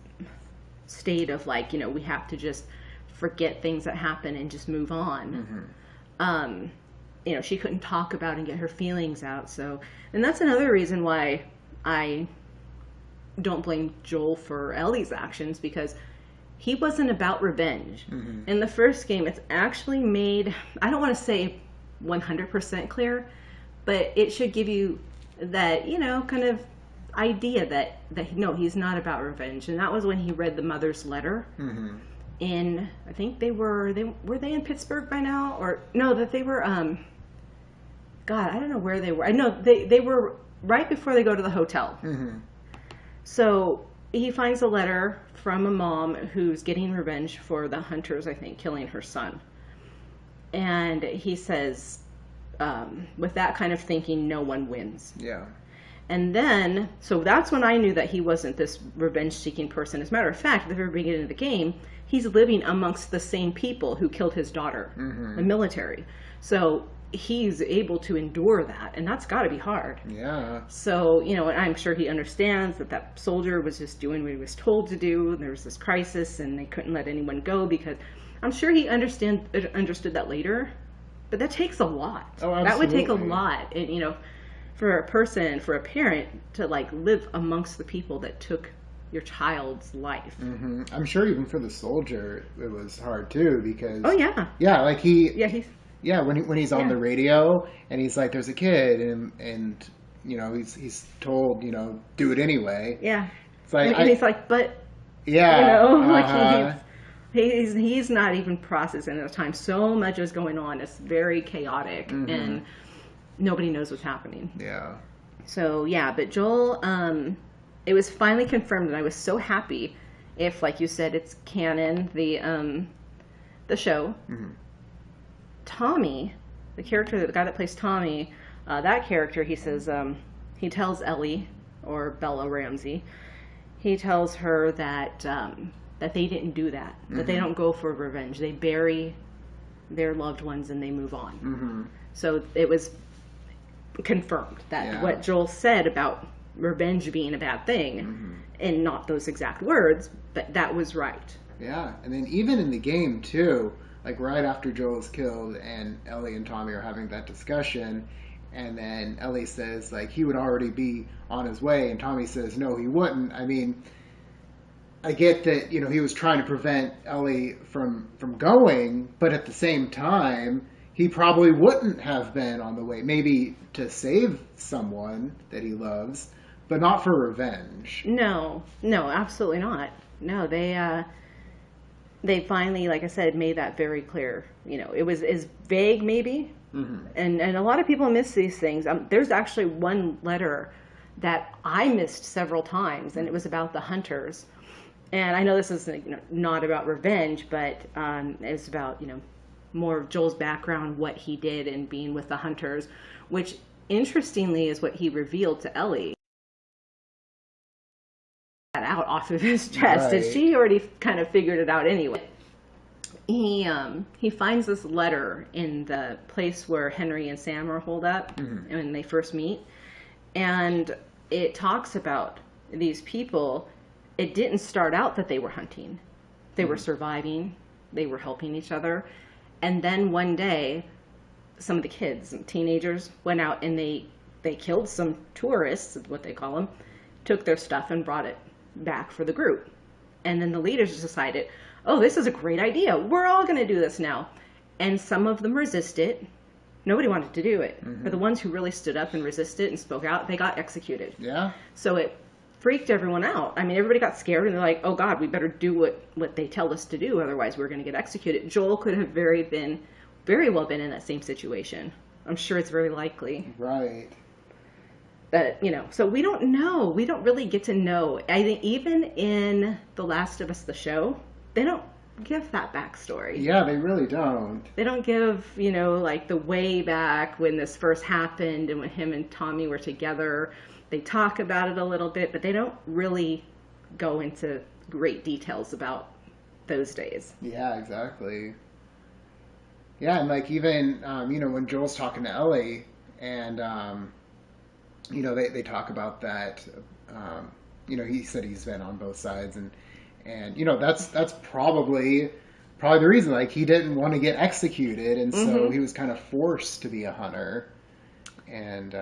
state of like, we have to just forget things that happen and just move on. She couldn't talk about and get her feelings out. So, and that's another reason why I don't blame Joel for Ellie's actions, because he wasn't about revenge. In the first game, it's actually made, I don't want to say 100% clear, but it should give you that, kind of idea that no, he's not about revenge. And that was when he read the mother's letter. In, I think were they in Pittsburgh by now? Or no, that they were, God, I don't know where they were. I know they were right before they go to the hotel. So he finds a letter from a mom who's getting revenge for the hunters, I think, killing her son. And he says, with that kind of thinking, no one wins. Yeah. And then, so that's when I knew that he wasn't this revenge-seeking person. As a matter of fact, at the very beginning of the game, he's living amongst the same people who killed his daughter, the military. So he's able to endure that, and that's got to be hard. Yeah. So, and I'm sure he understands that soldier was just doing what he was told to do. There was this crisis, and they couldn't let anyone go, because I'm sure he understood that later. But that takes a lot. Oh, absolutely. That would take a lot, and, for a person, for a parent, to like live amongst the people that took your child's life. I'm sure even for the soldier, it was hard too, because oh yeah, like when he's on the radio and he's like, there's a kid, and he's told, do it anyway. Yeah, it's like, and he's like, but like he's not even processing at the time. So much is going on. It's very chaotic, and nobody knows what's happening. Yeah. So yeah, but Joel, it was finally confirmed, and I was so happy. If, like you said, it's canon, the show. Tommy, the guy that plays Tommy, that character, he says, he tells Ellie, or Bella Ramsey, he tells her that that they didn't do that, that they don't go for revenge. They bury their loved ones and they move on. So it was confirmed that what Joel said about revenge being a bad thing, and not those exact words, but that was right. Yeah, and then even in the game too, like right after Joel's killed and Ellie and Tommy are having that discussion, and then Ellie says like he would already be on his way, and Tommy says no, he wouldn't. I mean, I get that, he was trying to prevent Ellie from going, but at the same time, he probably wouldn't have been on the way, maybe to save someone that he loves, but not for revenge. No, absolutely not. No, they finally, like I said, made that very clear. It was vague, maybe, and a lot of people miss these things. There's actually one letter that I missed several times, and it was about the hunters. And I know this is not about revenge, but it's about more of Joel's background, what he did and being with the hunters, which interestingly is what he revealed to Ellie. That out off of his chest, and she already kind of figured it out anyway. He finds this letter in the place where Henry and Sam are holed up when they first meet, and it talks about these people. It didn't start out that they were hunting. They were surviving. They were helping each other. And then one day, some of the kids and teenagers went out and they killed some tourists, is what they call them, took their stuff and brought it back for the group. And then the leaders decided, oh, this is a great idea. We're all going to do this now. And some of them resisted. Nobody wanted to do it. But the ones who really stood up and resisted and spoke out, they got executed. Yeah. So freaked everyone out. I mean, everybody got scared and they're like, oh God, we better do what they tell us to do. Otherwise we're going to get executed. Joel could have very well been in that same situation. I'm sure it's very likely. Right. But, so we don't know. We don't really get to know. I think even in The Last of Us, the show, they don't give that backstory. Yeah, they really don't. They don't give, like the way back when this first happened and when him and Tommy were together. They talk about it a little bit, but they don't really go into great details about those days. Yeah, exactly. Yeah, and like even, when Joel's talking to Ellie and, they talk about that, he said he's been on both sides and that's probably the reason, like he didn't want to get executed. And so he was kind of forced to be a hunter and,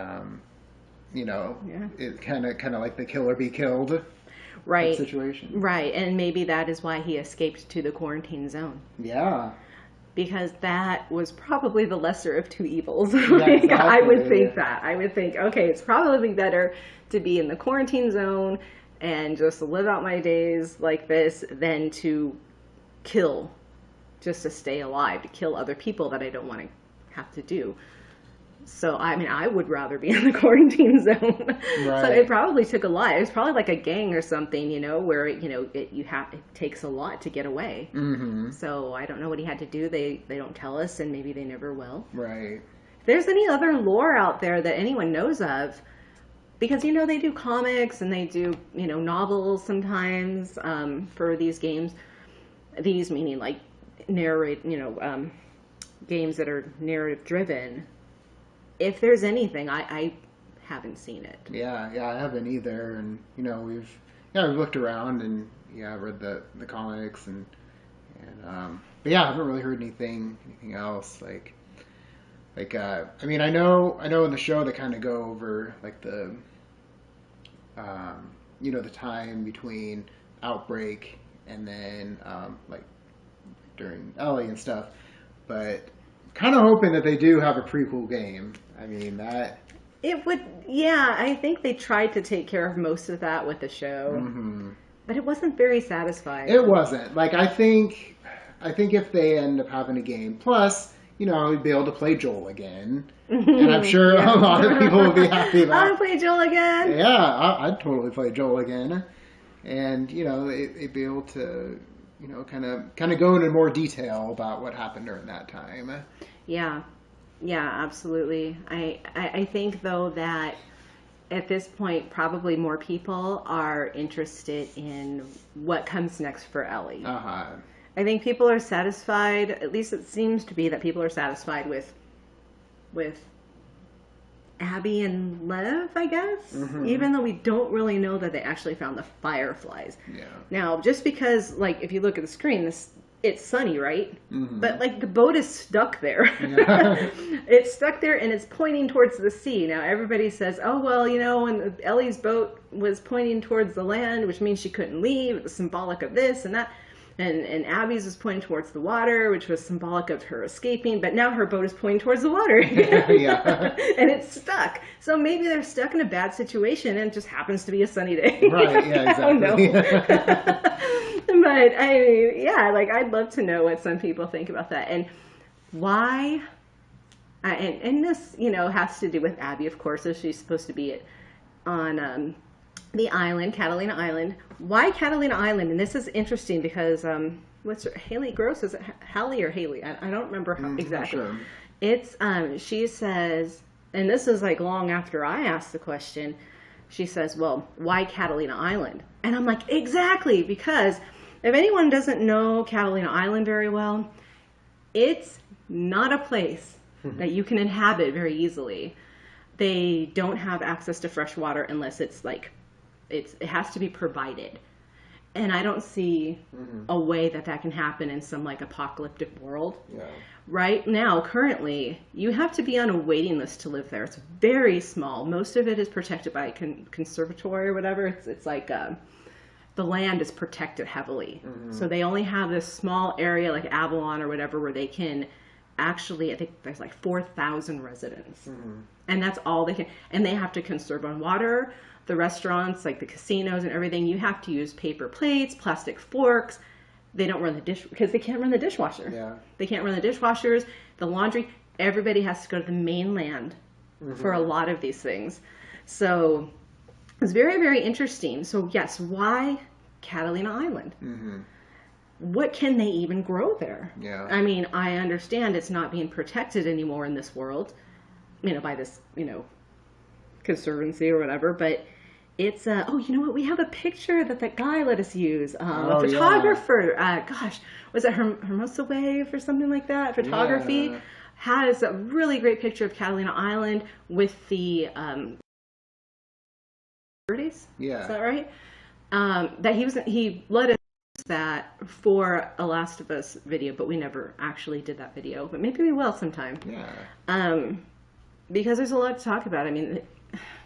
it kind of like the kill or be killed right situation. Right. And maybe that is why he escaped to the quarantine zone. Yeah. Because that was probably the lesser of two evils. Yeah, exactly. I would think that. I would think, okay, it's probably better to be in the quarantine zone and just live out my days like this than to kill, just to stay alive, to kill other people that I don't want to have to do. So, I mean, I would rather be in the quarantine zone. Right. So it probably took a lot. It was probably like a gang or something, where, it takes a lot to get away. Mm-hmm. So I don't know what he had to do. They don't tell us, and maybe they never will. Right. If there's any other lore out there that anyone knows of, because, they do comics and they do, novels sometimes for these games. These meaning like games that are narrative driven. If there's anything, I haven't seen it. Yeah, I haven't either. And we've looked around and read the comics and but I haven't really heard anything else like I mean I know in the show they kind of go over like the the time between Outbreak and then like during Ellie and stuff, but kind of hoping that they do have a prequel game. I mean, that... It would... Yeah, I think they tried to take care of most of that with the show. Mm-hmm. But it wasn't very satisfying. It wasn't. Like, I think if they end up having a game, plus, we'd be able to play Joel again. And I'm sure a lot of people would be happy about... I want to play Joel again! Yeah, I'd totally play Joel again. And, it'd be able to... kind of go into more detail about what happened during that time. Yeah, absolutely. I think though that at this point, probably more people are interested in what comes next for Ellie. Uh-huh. I think people are satisfied. At least it seems to be that people are satisfied with Abby and Lev, I guess, even though we don't really know that they actually found the fireflies. Yeah. Now, just because, like, if you look at the screen, it's sunny, right? Mm-hmm. But, like, the boat is stuck there. Yeah. It's stuck there, and it's pointing towards the sea. Now, everybody says, oh, well, when Ellie's boat was pointing towards the land, which means she couldn't leave, it was symbolic of this and that. And Abby's was pointing towards the water, which was symbolic of her escaping. But now her boat is pointing towards the water. Yeah. And it's stuck. So maybe they're stuck in a bad situation and it just happens to be a sunny day. Right, yeah, exactly. I don't know. But, I mean, yeah, like, I'd love to know what some people think about that. And why... And this, has to do with Abby, of course, so she's supposed to be on... the island, Catalina Island. Why Catalina Island? And this is interesting because what's her, Haley Gross? Is it Hallie or Haley? I don't remember how exactly. Sure. It's she says, and this is like long after I asked the question. She says, "Well, why Catalina Island?" And I'm like, exactly, because if anyone doesn't know Catalina Island very well, it's not a place that you can inhabit very easily. They don't have access to fresh water unless it's like. It has to be provided. And I don't see a way that can happen in some like apocalyptic world. Yeah. Right now, currently, you have to be on a waiting list to live there. It's very small. Most of it is protected by a conservatory or whatever. It's like the land is protected heavily. Mm-hmm. So they only have this small area like Avalon or whatever where they can actually, I think there's like 4,000 residents. Mm-hmm. And that's all they can. And they have to conserve on water. the restaurants, like the casinos and everything, you have to use paper plates, plastic forks. They don't run the dish because they can't run the dishwasher. Yeah. They can't run the dishwashers, the laundry. Everybody has to go to the mainland for a lot of these things. So it's very, very interesting. So yes, why Catalina Island? What can they even grow there? Yeah. I mean, I understand it's not being protected anymore in this world, by this, conservancy or whatever, but it's, oh, you know what? We have a picture that guy let us use. A photographer, was it Hermosa Wave or something like that? Photography. Yeah. Has a really great picture of Catalina Island with the birdies. Yeah. Is that right? That he let us use that for a Last of Us video, but we never actually did that video. But maybe we will sometime. Yeah. Because there's a lot to talk about. I mean,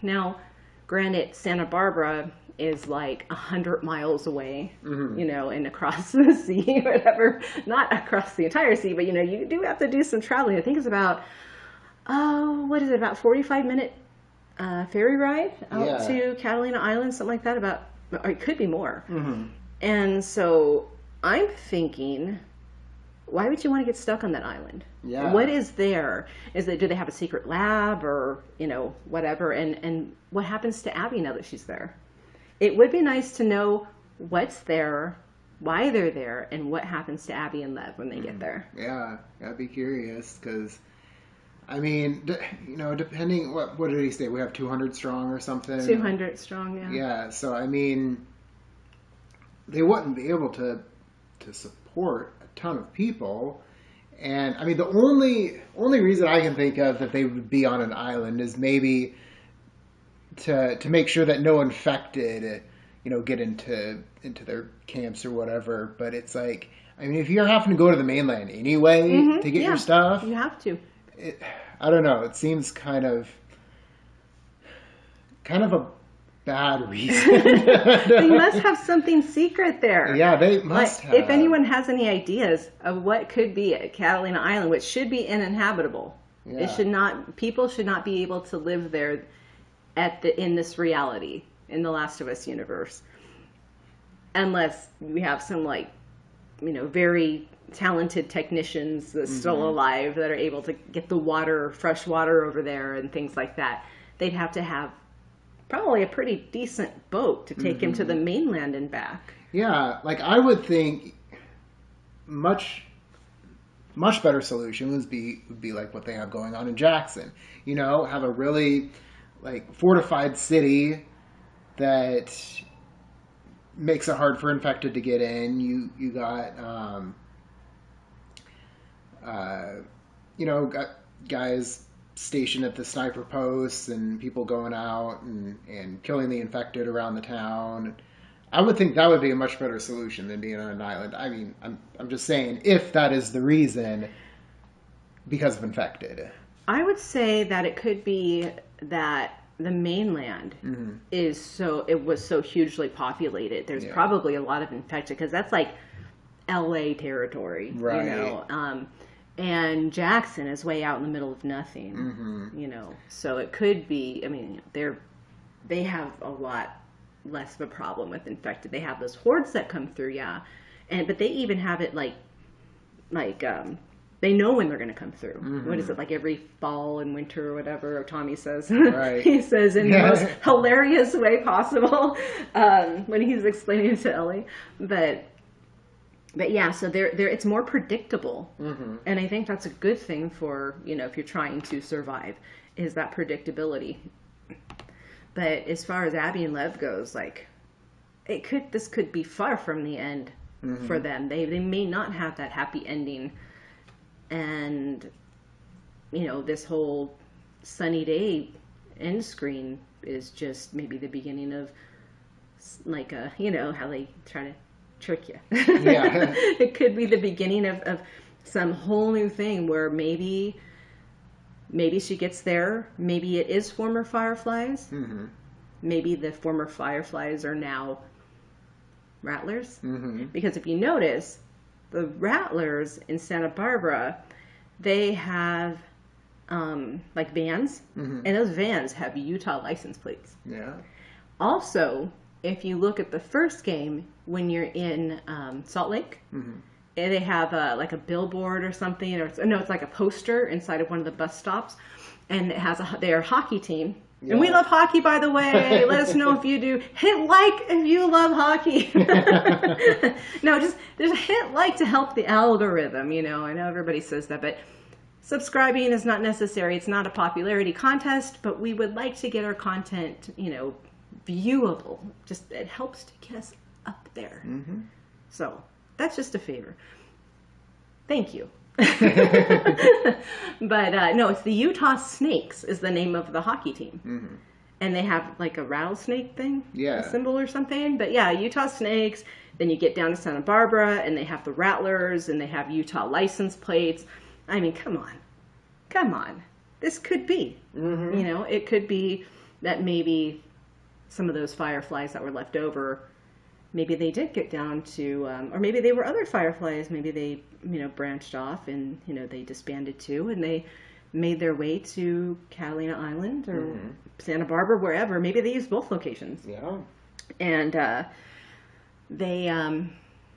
now, granted, Santa Barbara is like 100 miles away, and across the sea, or whatever. Not across the entire sea, but you do have to do some traveling. I think it's about, about 45-minute ferry ride out to Catalina Island, something like that. Or it could be more. And so I'm thinking, why would you want to get stuck on that island? Yeah. What is there? Do they have a secret lab or, whatever? And what happens to Abby now that she's there? It would be nice to know what's there, why they're there, and what happens to Abby and Lev when they get there. Yeah, I'd be curious because, I mean, depending, what did he say? We have 200 strong or something? 200 strong, yeah. Yeah, so I mean, they wouldn't be able to support a ton of people. And I mean, the only reason I can think of that they would be on an island is maybe to make sure that no infected, get into their camps or whatever. But it's like, I mean, if you're having to go to the mainland anyway to get your stuff, you have to. I don't know. It seems kind of a bad reason. They must have something secret there. Yeah, they must have. If anyone has any ideas of what could be at Catalina Island, which should be uninhabitable, people should not be able to live there in this reality, in the Last of Us universe, unless we have some very talented technicians that's still alive that are able to get the fresh water over there and things like that. They'd have to have probably a pretty decent boat to take him to the mainland and back. Yeah, I would think much better solution would be like what they have going on in Jackson. Have a really fortified city that makes it hard for infected to get in. You got got guys stationed at the sniper posts and people going out and killing the infected around the town. I would think that would be a much better solution than being on an island. I mean, I'm just saying, if that is the reason, because of infected. I would say that it could be that the mainland was so hugely populated. There's probably a lot of infected, because that's like LA territory, right. And Jackson is way out in the middle of nothing, so it could be, I mean, they have a lot less of a problem with infected. They have those hordes that come through, but they even have it they know when they're going to come through. What is it, every fall and winter or whatever, Tommy says. Right. He says in the most hilarious way possible when he's explaining it to Ellie. But yeah, so it's more predictable. And I think that's a good thing for, if you're trying to survive, is that predictability. But as far as Abby and Lev goes, this could be far from the end for them. They may not have that happy ending. And, this whole sunny day end screen is just maybe the beginning of, how they try to trick you. Yeah. It could be the beginning of some whole new thing where maybe she gets there. Maybe it is former Fireflies. Maybe the former Fireflies are now Rattlers. Because if you notice, the Rattlers in Santa Barbara, they have vans, and those vans have Utah license plates. Yeah. Also, if you look at the first game, when you're in Salt Lake, they have like a billboard or something, or it's like a poster inside of one of the bus stops, and it has their hockey team. Yeah. And we love hockey, by the way. Let us know if you do. Hit like if you love hockey. No, just hit like to help the algorithm. I know everybody says that, but subscribing is not necessary. It's not a popularity contest, but we would like to get our content, viewable. Just it helps to get us up there. So that's just a favor. Thank you. But no, it's the Utah Snakes is the name of the hockey team. And they have like a rattlesnake thing, a symbol or something. But yeah, Utah Snakes. Then you get down to Santa Barbara and they have the Rattlers and they have Utah license plates. I mean, come on. This could be, it could be that maybe some of those fireflies that were left over, maybe they did get down to, or maybe they were other fireflies. Maybe they, branched off and, they disbanded too, and they made their way to Catalina Island or Santa Barbara, wherever. Maybe they used both locations. Yeah. And they,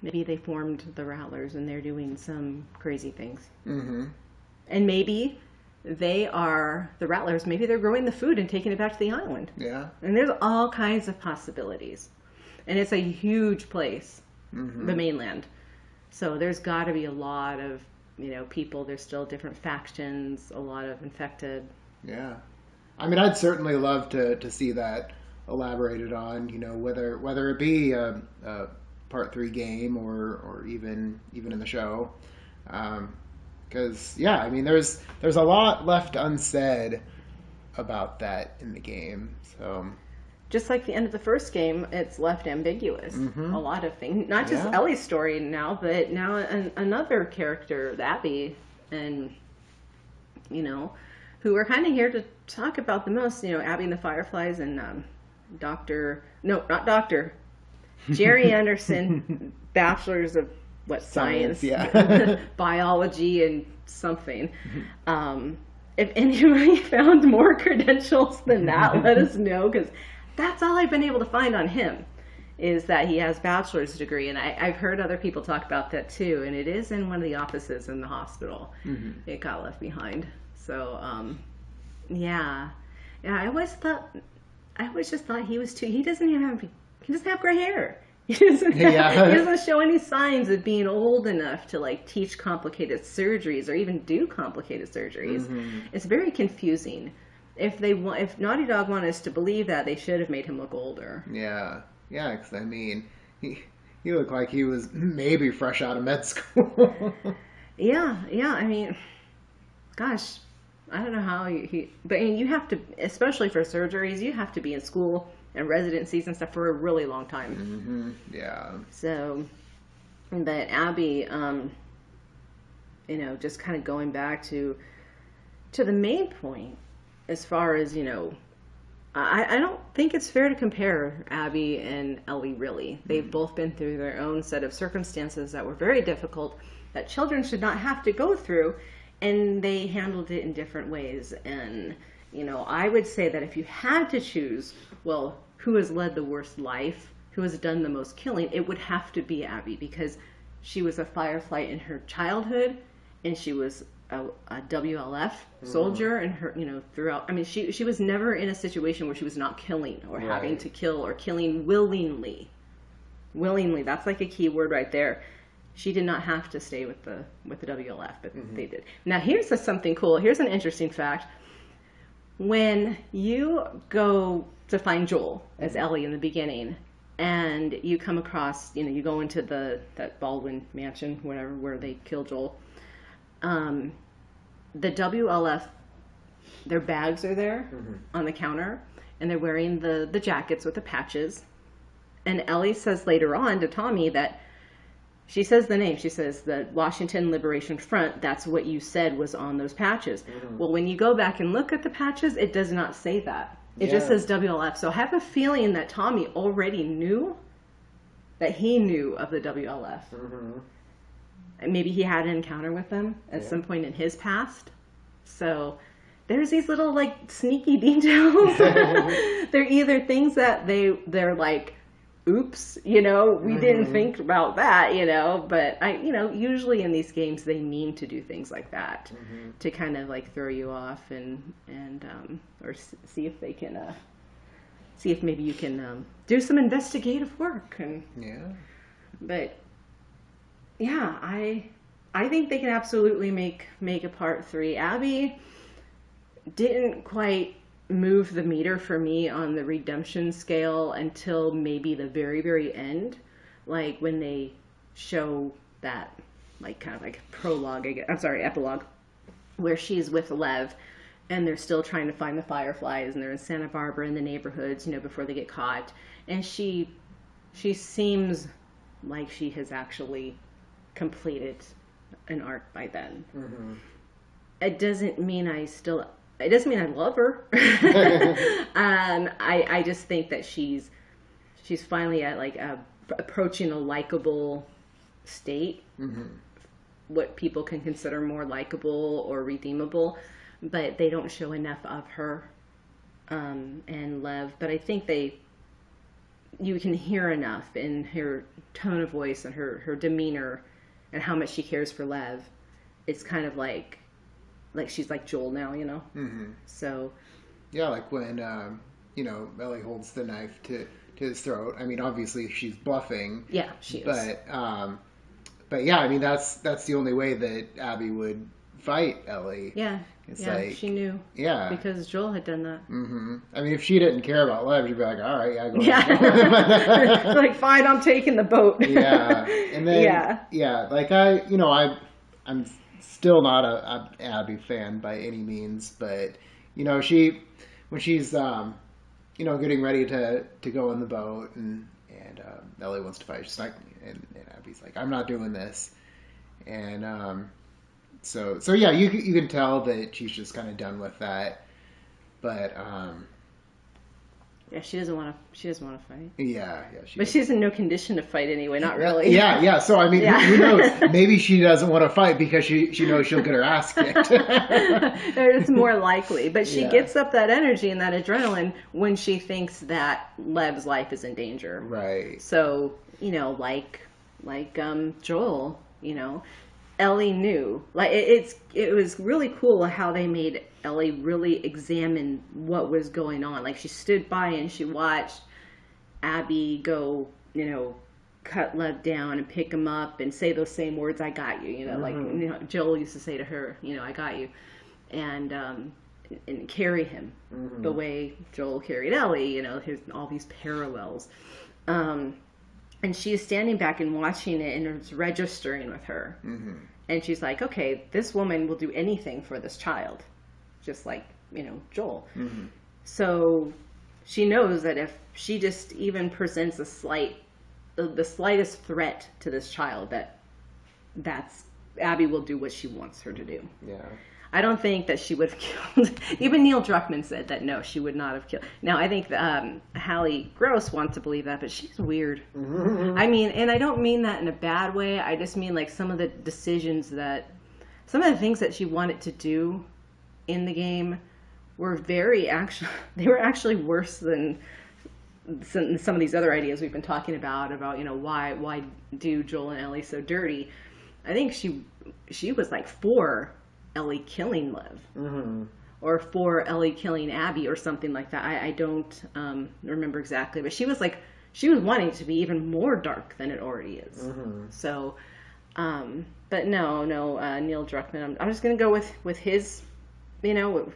maybe they formed the Rattlers and they're doing some crazy things. And maybe they are the Rattlers. Maybe they're growing the food and taking it back to the island. Yeah. And there's all kinds of possibilities. And it's a huge place, the mainland. So there's got to be a lot of, people. There's still different factions, a lot of infected. Yeah. I mean, I'd certainly love to see that elaborated on, whether it be a part 3 game or even in the show. Because, I mean, there's a lot left unsaid about that in the game. So, just like the end of the first game, it's left ambiguous. A lot of things, not just Ellie's story now, but now another character, Abby, and who we're kind of here to talk about the most. Abby and the Fireflies and Jerry Anderson, bachelor's of science, biology and something. If anybody found more credentials than that, let us know, because that's all I've been able to find on him, is that he has bachelor's degree. And I've heard other people talk about that too, and it is in one of the offices in the hospital. It got left behind. So I always just thought he was too, he doesn't have gray hair. He doesn't show any signs of being old enough to teach complicated surgeries or even do complicated surgeries. It's very confusing. If Naughty Dog wanted us to believe that, they should have made him look older. Yeah, because I mean, he looked like he was maybe fresh out of med school. Yeah. I mean, gosh, I don't know how but you have to, especially for surgeries, you have to be in school and residencies and stuff for a really long time. Yeah. So, but Abby, just kind of going back to the main point, as far as, I don't think it's fair to compare Abby and Ellie, really. They've both been through their own set of circumstances that were very difficult, that children should not have to go through, and they handled it in different ways. And, I would say that if you had to choose, who has led the worst life, who has done the most killing, it would have to be Abby, because she was a Firefly in her childhood, and she was a WLF soldier, and her, throughout. I mean, she was never in a situation where she was not killing or having to kill or killing willingly. Willingly, that's like a key word right there. She did not have to stay with the WLF, but they did. Now, here's something cool. Here's an interesting fact. When you go to find Joel as Ellie in the beginning, and you come across, you go into that Baldwin mansion, whatever, where they kill Joel. The WLF, their bags are there on the counter, and they're wearing the jackets with the patches. And Ellie says later on to Tommy that, she says the name, she says the Washington Liberation Front, that's what you said was on those patches. Well, when you go back and look at the patches, it does not say that. It just says WLF. So I have a feeling that Tommy already knew that he knew of the WLF. And maybe he had an encounter with them at some point in his past. So there's these little like sneaky details. They're either things that they're like, oops, we didn't think about that, but usually in these games they mean to do things like that to kind of like throw you off and or see if they can see if maybe you can do some investigative work but yeah, I think they can absolutely make a part 3. Abby didn't quite move the meter for me on the redemption scale until maybe the very, very end, like when they show that like kind of like prologue, epilogue, where she's with Lev and they're still trying to find the Fireflies and they're in Santa Barbara in the neighborhoods, before they get caught, and she seems like she has actually completed an arc by then. It doesn't mean I love her. I just think that she's finally at like approaching a likable state, what people can consider more likable or redeemable, but they don't show enough of her and Lev. But I think you can hear enough in her tone of voice and her demeanor and how much she cares for Lev. It's kind of like she's like Joel now, So yeah, like when Ellie holds the knife to his throat. I mean, obviously she's bluffing. Yeah, she is. But yeah, I mean that's the only way that Abby would fight Ellie. Yeah. It's like she knew. Yeah. Because Joel had done that. I mean, if she didn't care about Lev, she'd be like, all right, yeah, go Yeah. Like, fine, I'm taking the boat. Yeah. And then like I'm still not a Abby fan by any means, but when she's getting ready to go in the boat and Ellie wants to fight, she's like, and Abby's like, I'm not doing this, and so yeah, you can tell that she's just kind of done with that, but yeah, she doesn't want to fight. Yeah. But she's in no condition to fight anyway. Not really. Yeah. So I mean, who knows? Maybe she doesn't want to fight because she knows she'll get her ass kicked. It's more likely. But she gets up that energy and that adrenaline when she thinks that Lev's life is in danger. Right. So like Joel, Ellie knew. Like it was really cool how they made Ellie really examine what was going on. Like she stood by and she watched Abby go, cut Lev down and pick him up and say those same words, "I got you." Like Joel used to say to her, "I got you," and carry him the way Joel carried Ellie. There's all these parallels. And she's standing back and watching it, and it's registering with her. And she's like, okay, this woman will do anything for this child, just like, Joel. So she knows that if she just even presents the slightest threat to this child, that's Abby will do what she wants her to do. Yeah. I don't think that she would have killed. Even Neil Druckmann said that no, she would not have killed. Now I think Hallie Gross wants to believe that, but she's weird. I mean, and I don't mean that in a bad way. I just mean like some of the decisions some of the things that she wanted to do in the game were they were actually worse than some of these other ideas we've been talking about why do Joel and Ellie so dirty. I think she was like for Ellie killing Lev, or for Ellie killing Abby, or something like that. I don't remember exactly, but she was wanting it to be even more dark than it already is. So, but no, Neil Druckmann. I'm just gonna go with his,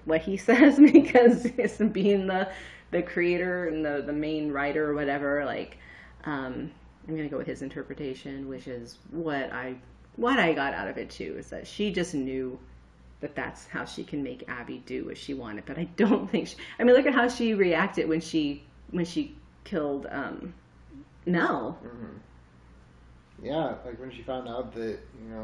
what he says, because it's being the creator and the main writer or whatever. Like, I'm gonna go with his interpretation, which is what I got out of it too, is that she just knew that that's how she can make Abby do what she wanted. But I don't think look at how she reacted when she killed Mel. Yeah, like when she found out that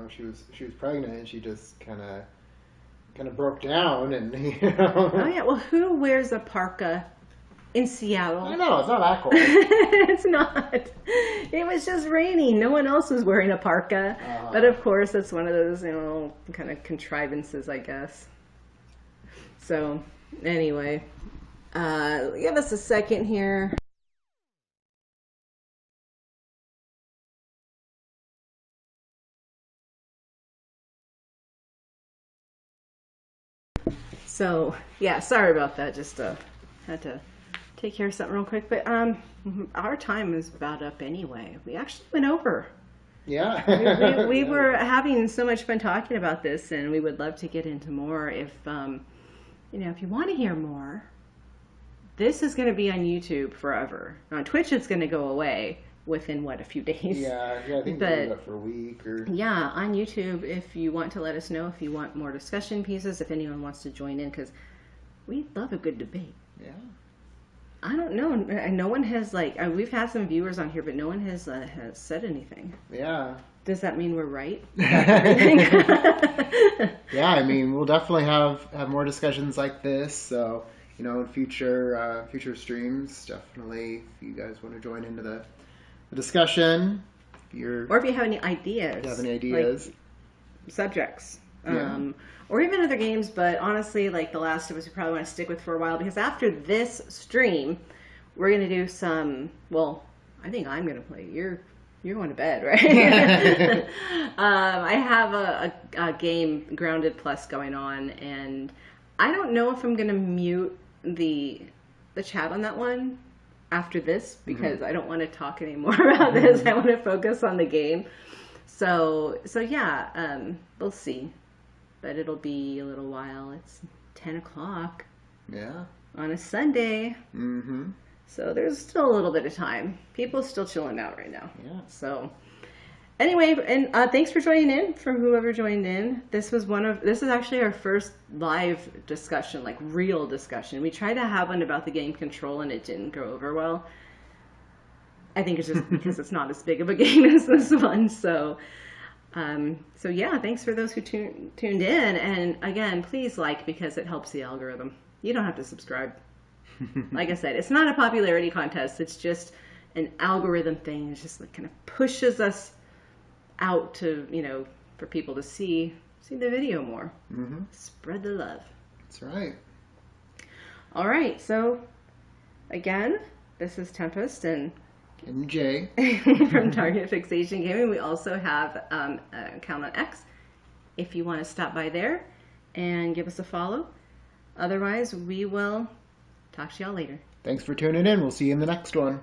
she was pregnant, and she just kind of broke down, and Oh yeah, well, who wears a parka in Seattle? I know, it's not that cold. It's not. It was just raining. No one else was wearing a parka. But of course, that's one of those, kind of contrivances, I guess. So, anyway, give us a second here. So, yeah, sorry about that. Just had to take care of something real quick. But our time is about up anyway. We actually went over. Yeah. We were having so much fun talking about this, and we would love to get into more. If if you want to hear more, this is going to be on YouTube forever. On Twitch, it's going to go away within a few days. Yeah, I think we'll do that for a week or. Yeah, on YouTube, if you want to let us know if you want more discussion pieces, if anyone wants to join in, because we love a good debate. Yeah. I don't know. No one has we've had some viewers on here, but no one has said anything. Yeah. Does that mean we're right? Yeah, I mean, we'll definitely have more discussions like this. So, in future streams, definitely, if you guys want to join into the discussion, or if you have any ideas, like subjects, or even other games. But honestly, like The Last of Us, we probably want to stick with for a while, because after this stream, we're going to do some. Well, I think I'm going to play. You're going to bed, right? I have a game, Grounded Plus, going on, and I don't know if I'm going to mute the chat on that one after this, because I don't want to talk anymore about this. I want to focus on the game. So yeah, we'll see. But it'll be a little while. It's 10 o'clock. Yeah. On a Sunday. Mm-hmm. So there's still a little bit of time. People are still chilling out right now. Yeah. So anyway, and thanks for joining in, for whoever joined in. This is actually our first live discussion, like real discussion. We tried to have one about the game Control, and it didn't go over well. I think it's just because it's not as big of a game as this one. So yeah, thanks for those who tuned in. And again, please because it helps the algorithm. You don't have to subscribe. Like I said, it's not a popularity contest. It's just an algorithm thing. It's just kind of pushes us out to, for people to see the video more. Mm-hmm. Spread the love. That's right. All right. So again, this is Tempest and Jay from Target Fixation Gaming. We also have an account on X if you want to stop by there and give us a follow. Otherwise, we will talk to y'all later. Thanks for tuning in. We'll see you in the next one.